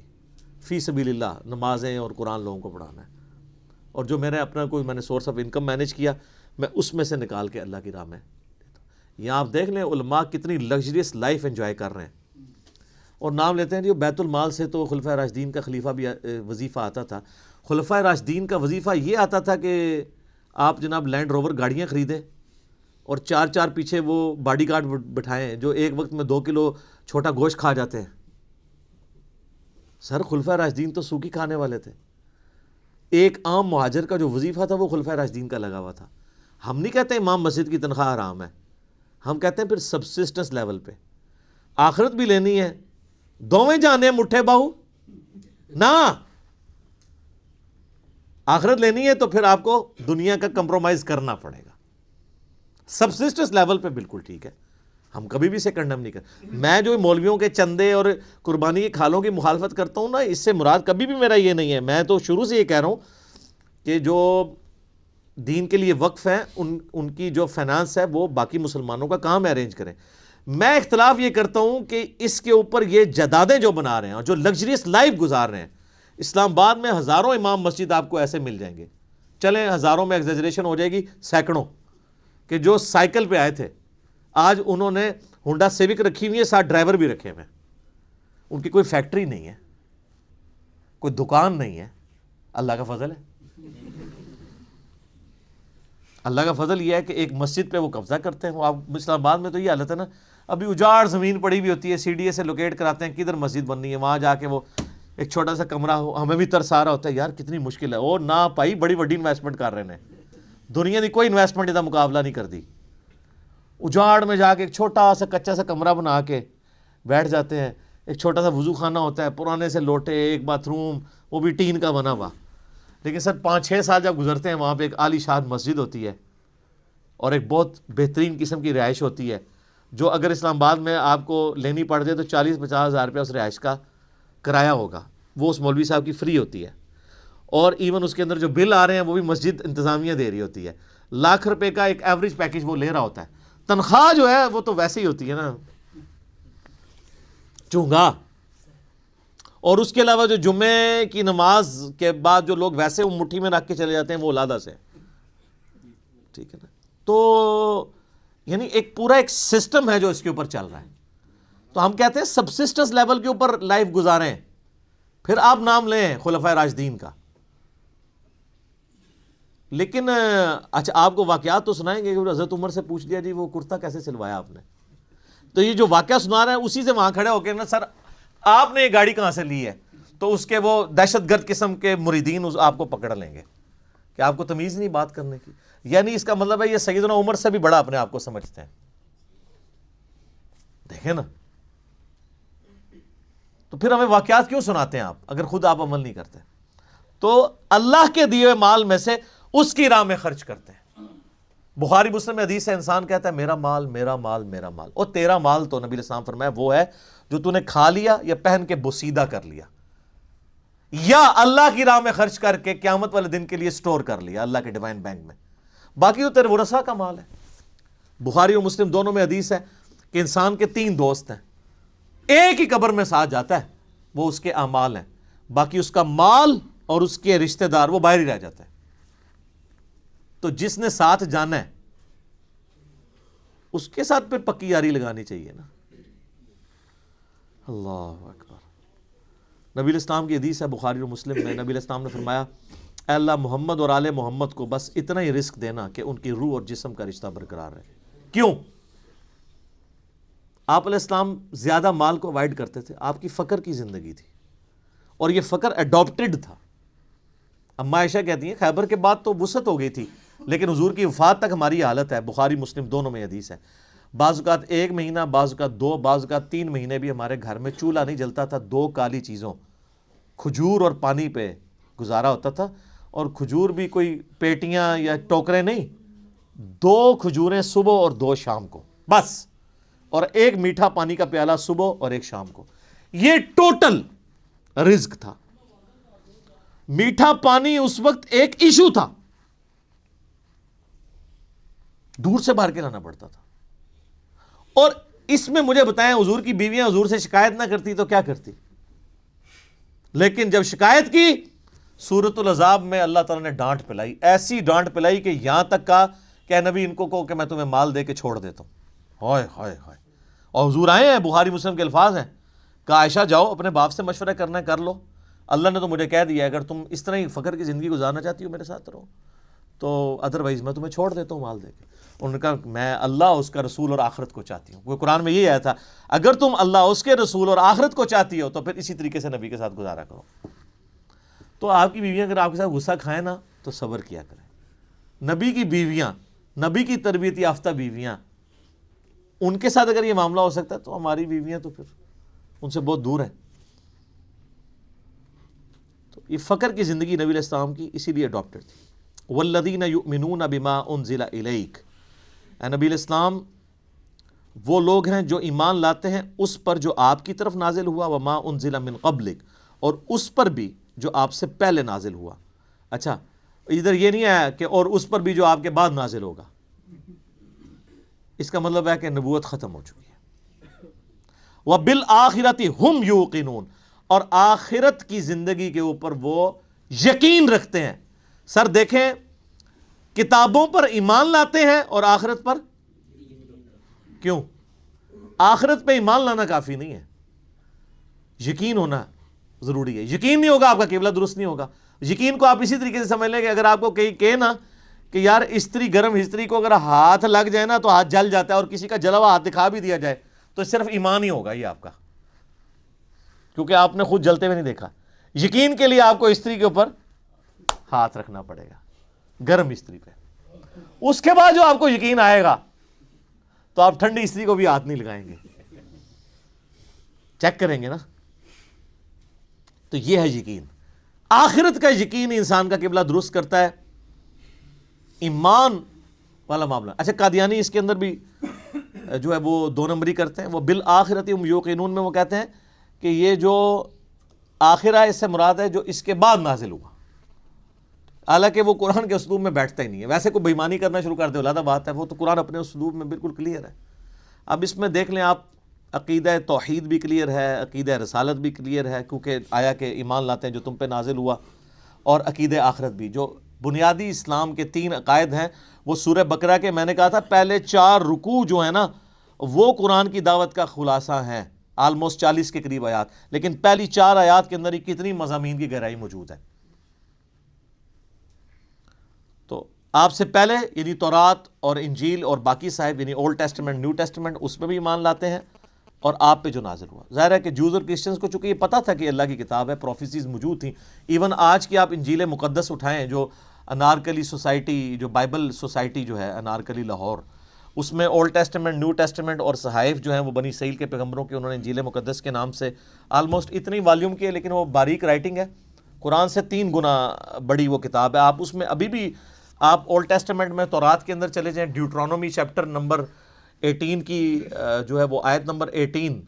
فی سبیل اللہ نمازیں اور قرآن لوگوں کو پڑھانا ہے، اور جو میرے اپنا کوئی میں نے سورس آف انکم مینیج کیا میں اس میں سے نکال کے اللہ کی راہ میں دیتا ہوں۔ یہاں آپ دیکھ لیں علماء کتنی لگژریس لائف انجوائے کر رہے ہیں، اور نام لیتے ہیں جو بیت المال سے تو خلفۂ راشدین کا خلیفہ بھی وظیفہ آتا تھا۔ خلفۂ راشدین کا وظیفہ یہ آتا تھا کہ آپ جناب لینڈ روور گاڑیاں خریدیں اور 4 پیچھے وہ باڈی گارڈ بٹھائیں جو ایک وقت میں 2 کلو چھوٹا گوشت کھا جاتے ہیں۔ سر خلفۂ راشدین تو سوکھی کھانے والے تھے۔ ایک عام مہاجر کا جو وظیفہ تھا وہ خلفۂ راشدین کا لگا ہوا تھا۔ ہم نہیں کہتے امام مسجد کی تنخواہ حرام ہے، ہم کہتے ہیں پھر سبسسٹنس لیول پہ آخرت بھی لینی ہے، دوویں جانے مٹھے باہو نہ، آخرت لینی ہے تو پھر آپ کو دنیا کا کمپرومائز کرنا پڑے گا۔ سبسسٹنس لیول پہ بالکل ٹھیک ہے، ہم کبھی بھی اسے کنڈم نہیں کرتے۔ میں جو مولویوں کے چندے اور قربانی کی کھالوں کی مخالفت کرتا ہوں نا، اس سے مراد کبھی بھی میرا یہ نہیں ہے۔ میں تو شروع سے یہ کہہ رہا ہوں کہ جو دین کے لیے وقف ہیں ان کی جو فائنانس ہے وہ باقی مسلمانوں کا کام ارینج کریں۔ میں اختلاف یہ کرتا ہوں کہ اس کے اوپر یہ جدادیں جو بنا رہے ہیں اور جو لگژریس لائف گزار رہے ہیں، اسلام آباد میں ہزاروں امام مسجد آپ کو ایسے مل جائیں گے، چلیں ہزاروں میں ایگزیجریشن ہو جائے گی، سینکڑوں، کہ جو سائیکل پہ آئے تھے آج انہوں نے ہونڈا سیوک رکھی ہوئی ہے، ساتھ ڈرائیور بھی رکھے ہوئے ہیں، ان کی کوئی فیکٹری نہیں ہے، کوئی دکان نہیں ہے۔ اللہ کا فضل ہے، اللہ کا فضل یہ ہے کہ ایک مسجد پہ وہ قبضہ کرتے ہیں۔ وہ آپ اسلام آباد میں تو یہ حالت ہے نا، ابھی اجاڑ زمین پڑی ہوئی ہوتی ہے، سی ڈی اے سے لوکیٹ کراتے ہیں کدھر مسجد بننی ہے، وہاں جا کے وہ ایک چھوٹا سا کمرہ ہو، ہمیں بھی ترس آ رہا ہوتا ہے یار کتنی مشکل ہے، اور نہ پائی بڑی بڑی انویسٹمنٹ کر رہے ہیں، دنیا کی کوئی انویسٹمنٹ کا مقابلہ نہیں کر دی۔ اجاڑ میں جا کے ایک چھوٹا سا کچا سا کمرہ بنا کے بیٹھ جاتے ہیں، ایک چھوٹا سا وضو خانہ ہوتا ہے، پرانے سے لوٹے، ایک باتھ روم، وہ بھی ٹین کا بنا ہوا، لیکن سر 5-6 سال جب گزرتے ہیں وہاں پہ ایک عالی شان مسجد ہوتی ہے اور ایک بہت بہترین قسم کی رہائش ہوتی ہے، جو اگر اسلام آباد میں آپ کو لینی پڑ جائے تو 40-50 ہزار روپیہ اس رہائش کا کرایہ ہوگا، وہ اس مولوی صاحب کی فری ہوتی ہے، اور ایون اس کے اندر جو بل آ رہے ہیں وہ بھی مسجد انتظامیہ دے رہی ہوتی ہے۔ لاکھ روپے کا ایک ایوریج پیکج وہ لے رہا ہوتا ہے، تنخواہ جو ہے وہ تو ویسے ہی ہوتی ہے نا چونگا۔ اور اس کے علاوہ جو جمعے کی نماز کے بعد جو لوگ ویسے وہ مٹھی میں رکھ کے چلے جاتے ہیں وہ اولادہ سے، ٹھیک ہے نا۔ تو یعنی ایک پورا ایک سسٹم ہے جو اس کے اوپر چل رہا ہے، تو ہم کہتے ہیں سبسسٹنس لیول کے اوپر لائف گزاریں۔ پھر آپ نام لیں خلفائے راشدین کا، لیکن اچھا آپ کو واقعات تو سنائیں گے کہ حضرت عمر سے پوچھ لیا جی وہ کرتا کیسے سلوایا آپ نے، تو یہ جو واقعہ سنا رہے ہیں اسی سے وہاں کھڑے ہو کے نا سر آپ نے یہ گاڑی کہاں سے لی ہے، تو اس کے وہ دہشت گرد قسم کے مریدین آپ کو پکڑ لیں گے کہ آپ کو تمیز نہیں بات کرنے کی، یعنی اس کا مطلب ہے یہ سیدنا عمر سے بھی بڑا اپنے آپ کو سمجھتے ہیں۔ دیکھیں نا، تو پھر ہمیں واقعات کیوں سناتے ہیں آپ اگر خود آپ عمل نہیں کرتے؟ تو اللہ کے دیے ہوئے مال میں سے اس کی راہ میں خرچ کرتے ہیں۔ بخاری مسلم میں حدیث ہے، انسان کہتا ہے میرا مال میرا مال میرا مال، اور تیرا مال تو نبی علیہ السلام فرمایا وہ ہے جو تو نے کھا لیا یا پہن کے بوسیدہ کر لیا یا اللہ کی راہ میں خرچ کر کے قیامت والے دن کے لیے سٹور کر لیا اللہ کے ڈیوائن بینک میں، باقی تو تیرے ورثہ کا مال ہے۔ بخاری اور مسلم دونوں میں حدیث ہے کہ انسان کے 3 دوست ہیں، ایک ہی قبر میں ساتھ جاتا ہے، وہ اس کے اعمال ہیں، باقی اس کا مال اور اس کے رشتہ دار وہ باہر ہی رہ جاتا ہے۔ تو جس نے ساتھ جانا ہے اس کے ساتھ پھر پکی یاری لگانی چاہیے نا۔ اللہ اکبر۔ نبی علیہ السلام کی حدیث ہے بخاری اور مسلم میں، نبی علیہ السلام نے فرمایا اے اللہ محمد اور آل محمد کو بس اتنا ہی رزق دینا کہ ان کی روح اور جسم کا رشتہ برقرار رہے۔ کیوں؟ آپ علیہ السلام زیادہ مال کو اوائڈ کرتے تھے، آپ کی فقر کی زندگی تھی، اور یہ فقر اڈاپٹڈ تھا۔ اما عائشہ کہتی ہیں خیبر کے بعد تو وسعت ہو گئی تھی، لیکن حضور کی وفات تک ہماری حالت ہے، بخاری مسلم دونوں میں حدیث ہے، بعض اوقات 1 مہینہ، بعض اوقات 2، بعض اوقات 3 مہینے بھی ہمارے گھر میں چولہا نہیں جلتا تھا، 2 کالی چیزوں، کھجور اور پانی پہ گزارا ہوتا تھا، اور کھجور بھی کوئی پیٹیاں یا ٹوکرے نہیں، 2 کھجوریں صبح اور 2 شام کو بس، اور 1 میٹھا پانی کا پیالہ صبح اور 1 شام کو، یہ ٹوٹل رزق تھا۔ میٹھا پانی اس وقت ایک ایشو تھا، دور سے بھر کے لانا پڑتا تھا۔ اور اس میں مجھے بتائیں، حضور کی بیویاں حضور سے شکایت نہ کرتی تو کیا کرتی؟ لیکن جب شکایت کی، سورۃ العذاب میں اللہ تعالیٰ نے ڈانٹ پلائی، ایسی ڈانٹ پلائی کہ یہاں تک کہا کہ اے نبی ان کو کہو کہ میں تمہیں مال دے کے چھوڑ دیتا ہوں۔ ہائے ہائے ہائے! اور حضور آئے ہیں، بخاری مسلم کے الفاظ ہیں، کہ عائشہ جاؤ اپنے باپ سے مشورہ کرنا ہے کر لو، اللہ نے تو مجھے کہہ دیا اگر تم اس طرح ہی فقر کی زندگی گزارنا چاہتی ہو میرے ساتھ رہو، تو ادروائز میں تمہیں چھوڑ دیتا ہوں مال دے کے۔ انہوں نے کہا میں اللہ، اس کا رسول اور آخرت کو چاہتی ہوں۔ وہ قرآن میں یہ آیا تھا، اگر تم اللہ، اس کے رسول اور آخرت کو چاہتی ہو تو پھر اسی طریقے سے نبی کے ساتھ گزارا کرو۔ تو آپ کی بیویاں اگر آپ کے ساتھ غصہ کھائیں نا تو صبر کیا کریں۔ نبی کی بیویاں، نبی کی تربیت یافتہ بیویاں، ان کے ساتھ اگر یہ معاملہ ہو سکتا ہے تو ہماری بیویاں تو پھر ان سے بہت دور ہیں۔ تو یہ فقر کی زندگی نبی علیہ السلام کی اسی لیے اڈاپٹڈ تھی۔ والذین یؤمنون بما انزل الیک، اے نبی علیہ السلام وہ لوگ ہیں جو ایمان لاتے ہیں اس پر جو آپ کی طرف نازل ہوا، وما انزل من قبلک، اور اس پر بھی جو آپ سے پہلے نازل ہوا۔ اچھا، ادھر یہ نہیں آیا کہ اور اس پر بھی جو آپ کے بعد نازل ہوگا، اس کا مطلب ہے کہ نبوت ختم ہو چکی ہے۔ وَبِالْآخِرَةِ هُمْ يُوقِنُونَ، اور آخرت کی زندگی کے اوپر وہ یقین رکھتے ہیں۔ سر دیکھیں، کتابوں پر ایمان لاتے ہیں اور آخرت پر کیوں؟ آخرت پہ ایمان لانا کافی نہیں ہے، یقین ہونا ضروری ہے۔ یقین نہیں ہوگا آپ کا قبلہ درست نہیں ہوگا۔ یقین کو آپ اسی طریقے سے سمجھ لیں کہ اگر آپ کو کہیں نا کہ یار استری، گرم استری کو اگر ہاتھ لگ جائے نا تو ہاتھ جل جاتا ہے، اور کسی کا جلا ہوا ہاتھ دکھا بھی دیا جائے تو صرف ایمان ہی ہوگا یہ آپ کا، کیونکہ آپ نے خود جلتے ہوئے نہیں دیکھا۔ یقین کے لیے آپ کو استری کے اوپر ہاتھ رکھنا پڑے گا، گرم استری پہ۔ اس کے بعد جو آپ کو یقین آئے گا تو آپ ٹھنڈی استری کو بھی ہاتھ نہیں لگائیں گے، چیک کریں گے نا۔ تو یہ ہے یقین، آخرت کا یقین انسان کا قبلہ درست کرتا ہے، ایمان والا معاملہ۔ اچھا، قادیانی اس کے اندر بھی جو ہے وہ 2 نمبری کرتے ہیں۔ وہ بالآخرۃ ہم یوقنون میں وہ کہتے ہیں کہ یہ جو آخرہ اس سے مراد ہے جو اس کے بعد نازل ہوا، حالانکہ وہ قرآن کے اسلوب میں بیٹھتا ہی نہیں ہے۔ ویسے کوئی بےمانی کرنا شروع کر دے علیحدہ بات ہے، وہ تو قرآن اپنے اسلوب میں بالکل کلیئر ہے۔ اب اس میں دیکھ لیں آپ، عقیدہ توحید بھی کلیئر ہے، عقیدہ رسالت بھی کلیئر ہے، کیونکہ آیا کہ ایمان لاتے ہیں جو تم پہ نازل ہوا، اور عقیدہ آخرت بھی۔ جو بنیادی اسلام کے 3 عقائد ہیں وہ سورہ بقرہ کے، میں نے کہا تھا پہلے 4 رکوع جو ہیں نا وہ قرآن کی دعوت کا خلاصہ ہیں، آلموسٹ 40 کے قریب آیات، لیکن پہلی 4 آیات کے اندر ہی کتنی مضامین کی گہرائی موجود ہے۔ تو آپ سے پہلے یعنی تورات اور انجیل اور باقی صاحب یعنی اولڈ ٹیسٹمنٹ، نیو ٹیسٹمنٹ، اس میں بھی ایمان لاتے ہیں، اور آپ پہ جو نازل ہوا۔ ظاہر ہے کہ جوز اور کرسچنز کو چونکہ یہ پتہ تھا کہ اللہ کی کتاب ہے، پروفیسیز موجود تھیں۔ ایون آج کی آپ انجیل مقدس اٹھائیں، جو انارکلی سوسائٹی، جو بائبل سوسائٹی جو ہے انارکلی لاہور، اس میں اولڈ ٹیسٹمنٹ، نیو ٹیسٹمنٹ اور صحائف جو ہیں وہ بنی اسرائیل کے پیغمبروں کے، انہوں نے انجیل مقدس کے نام سے آلموسٹ اتنی والیوم کی ہے، لیکن وہ باریک رائٹنگ ہے، قرآن سے 3 گنا بڑی وہ کتاب ہے۔ آپ اس میں ابھی بھی آپ اولڈ ٹیسٹمنٹ میں تورات کے اندر چلے جائیں، ڈیوٹرانومی چیپٹر نمبر 18 کی جو ہے وہ آیت نمبر 18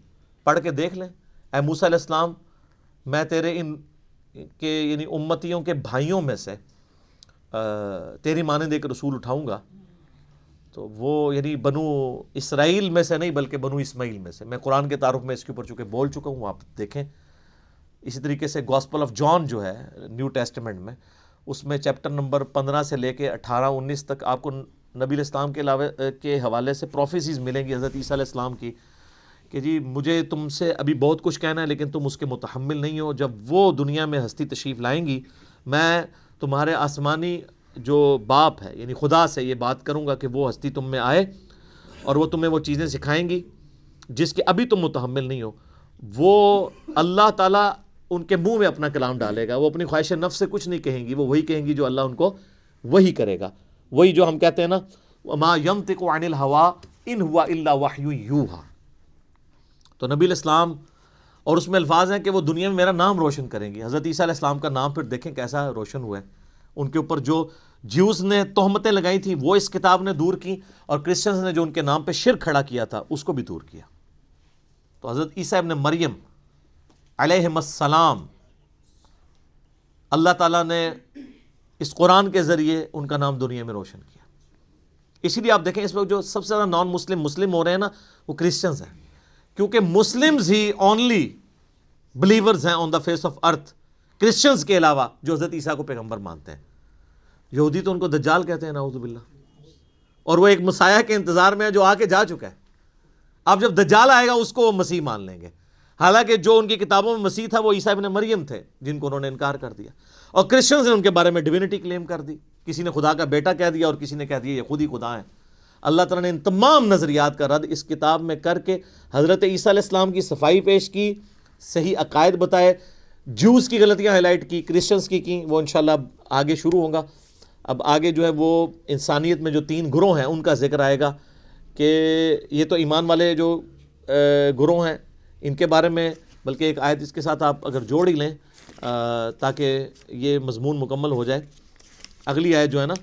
پڑھ کے دیکھ لیں۔ اے موسیٰ علیہ السلام، میں تیرے ان کے یعنی امتیوں کے بھائیوں میں سے تیری مانند ایک رسول اٹھاؤں گا، تو وہ یعنی بنو اسرائیل میں سے نہیں بلکہ بنو اسماعیل میں سے۔ میں قرآن کے تعارف میں اس کے اوپر چونکہ بول چکا ہوں، آپ دیکھیں۔ اسی طریقے سے گاسپل آف جان جو ہے نیو ٹیسٹمنٹ میں، اس میں چیپٹر نمبر 15 سے لے کے 18-19 تک آپ کو نبی علیہ السلام کے علاوہ کے حوالے سے پروفیسیز ملیں گی حضرت عیسیٰ علیہ السلام کی، کہ جی مجھے تم سے ابھی بہت کچھ کہنا ہے لیکن تم اس کے متحمل نہیں ہو۔ جب وہ دنیا میں ہستی تشریف لائیں گی، میں تمہارے آسمانی جو باپ ہے یعنی خدا سے یہ بات کروں گا کہ وہ ہستی تم میں آئے اور وہ تمہیں وہ چیزیں سکھائیں گی جس کے ابھی تم متحمل نہیں ہو، وہ اللہ تعالیٰ ان کے منہ میں اپنا کلام ڈالے گا. وہ اپنی خواہش نفس سے کچھ نہیں کہیں گی، وہ وہی کہیں گی جو اللہ ان کو وہی کرے گا. وہی جو ہم کہتے ہیں نا وَمَا يَنطِقُ عَنِ الْهَوَىٰ إِنْ هُوَ إِلَّا وَحْيٌ يُوحَىٰ. تو نبی علیہ السلام، اور اس میں الفاظ ہیں کہ وہ دنیا میں میرا نام روشن کریں گی. حضرت عیسیٰ علیہ السلام کا نام پھر دیکھیں کیسا روشن ہوا ہے. ان کے اوپر جو جیوز نے تہمتیں لگائی تھیں وہ اس کتاب نے دور کی، اور کرسچنز نے جو ان کے نام پہ شرک کھڑا کیا تھا اس کو بھی دور کیا. تو حضرت عیسیٰ ابن مریم علیہ السلام، اللہ تعالیٰ نے اس قرآن کے ذریعے ان کا نام دنیا میں روشن کیا. اسی لیے آپ دیکھیں اس وقت جو سب سے زیادہ نان مسلم ہو رہے ہیں نا وہ کرسچنز ہیں، کیونکہ مسلمز ہی اونلی بلیورز ہیں on the face of earth, Christians کے علاوہ جو حضرت عیسیٰ کو پیغمبر مانتے ہیں. یہودی تو ان کو دجال کہتے ہیں نعوذ باللہ، اور وہ ایک مسیح کے انتظار میں ہے جو آ کے جا چکا ہے. اب جب دجال آئے گا اس کو وہ مسیح مان لیں گے، حالانکہ جو ان کی کتابوں میں مسیح تھا وہ عیسیٰ ابن مریم تھے جن کو انہوں نے انکار کر دیا. اور کرسچنز نے ان کے بارے میں ڈیوینٹی کلیم کر دی، کسی نے خدا کا بیٹا کہہ دیا اور کسی نے کہہ دیا یہ خود ہی خدا ہیں. اللہ تعالیٰ نے ان تمام نظریات کا رد اس کتاب میں کر کے حضرت عیسیٰ علیہ السلام کی صفائی پیش کی، صحیح عقائد بتائے، جوز کی غلطیاں ہائی لائٹ کی، کرسچنز کی وہ انشاءاللہ آگے شروع ہوں گا. اب آگے جو ہے وہ انسانیت میں جو 3 گروہ ہیں ان کا ذکر آئے گا، کہ یہ تو ایمان والے جو گروہ ہیں ان کے بارے میں، بلکہ ایک آیت اس کے ساتھ آپ اگر جوڑ ہی لیں تاکہ یہ مضمون مکمل ہو جائے. اگلی آیت جو ہے نا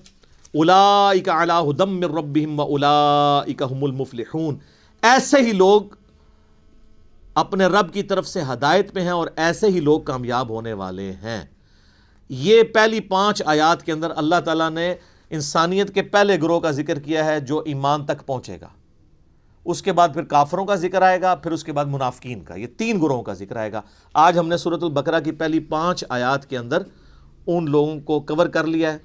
اولئک علی ھدی من ربہم واولئک ھم المفلحون، ایسے ہی لوگ اپنے رب کی طرف سے ہدایت پہ ہیں اور ایسے ہی لوگ کامیاب ہونے والے ہیں. یہ پہلی 5 آیات کے اندر اللہ تعالیٰ نے انسانیت کے پہلے گروہ کا ذکر کیا ہے جو ایمان تک پہنچے گا. اس کے بعد پھر کافروں کا ذکر آئے گا، پھر اس کے بعد منافقین کا. یہ 3 گروہوں کا ذکر آئے گا. آج ہم نے سورۃ البقرہ کی پہلی 5 آیات کے اندر ان لوگوں کو کور کر لیا ہے،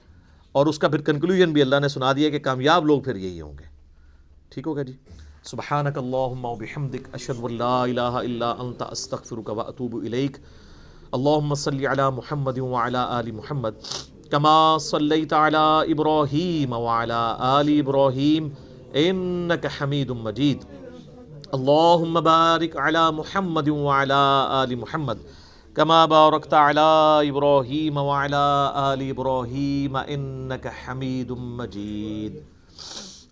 اور اس کا پھر کنکلوژن بھی اللہ نے سنا دیا کہ کامیاب لوگ پھر یہی ہوں گے. ٹھیک ہوگا جی. سبحانک اللہم وبحمدک اشہد ان لا الہ الا انت استغفرک واتوب الیک. اللہم صلی علی محمد وعلی آل محمد کما صلیت علی ابراہیم وعلی آل ابراہیم انک حمید مجید. اللہم بارک علی محمد وعلی آل محمد کما بارکت علی ابراہیم وعلی آل ابراہیم انک حمید مجید.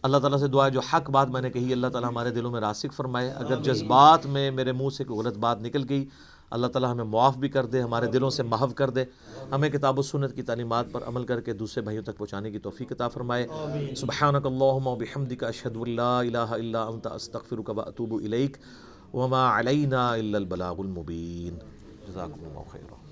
اللہ تعالیٰ سے دعا ہے جو حق بات میں نے کہی اللہ تعالیٰ ہمارے دلوں میں راسخ فرمائے. اگر جذبات میں میرے منہ سے کوئی غلط بات نکل گئی اللہ تعالیٰ ہمیں معاف بھی کر دے، ہمارے دلوں سے محو کر دے، ہمیں کتاب و سنت کی تعلیمات پر عمل کر کے دوسرے بھائیوں تک پہنچانے کی توفیق عطا فرمائے. سبحانک اللہم وبحمدک اشہد ان لا الہ الا انت استغفرک واتوب الیک وما علینا الا البلاغ المبین. جزاکم اللہ خیرا.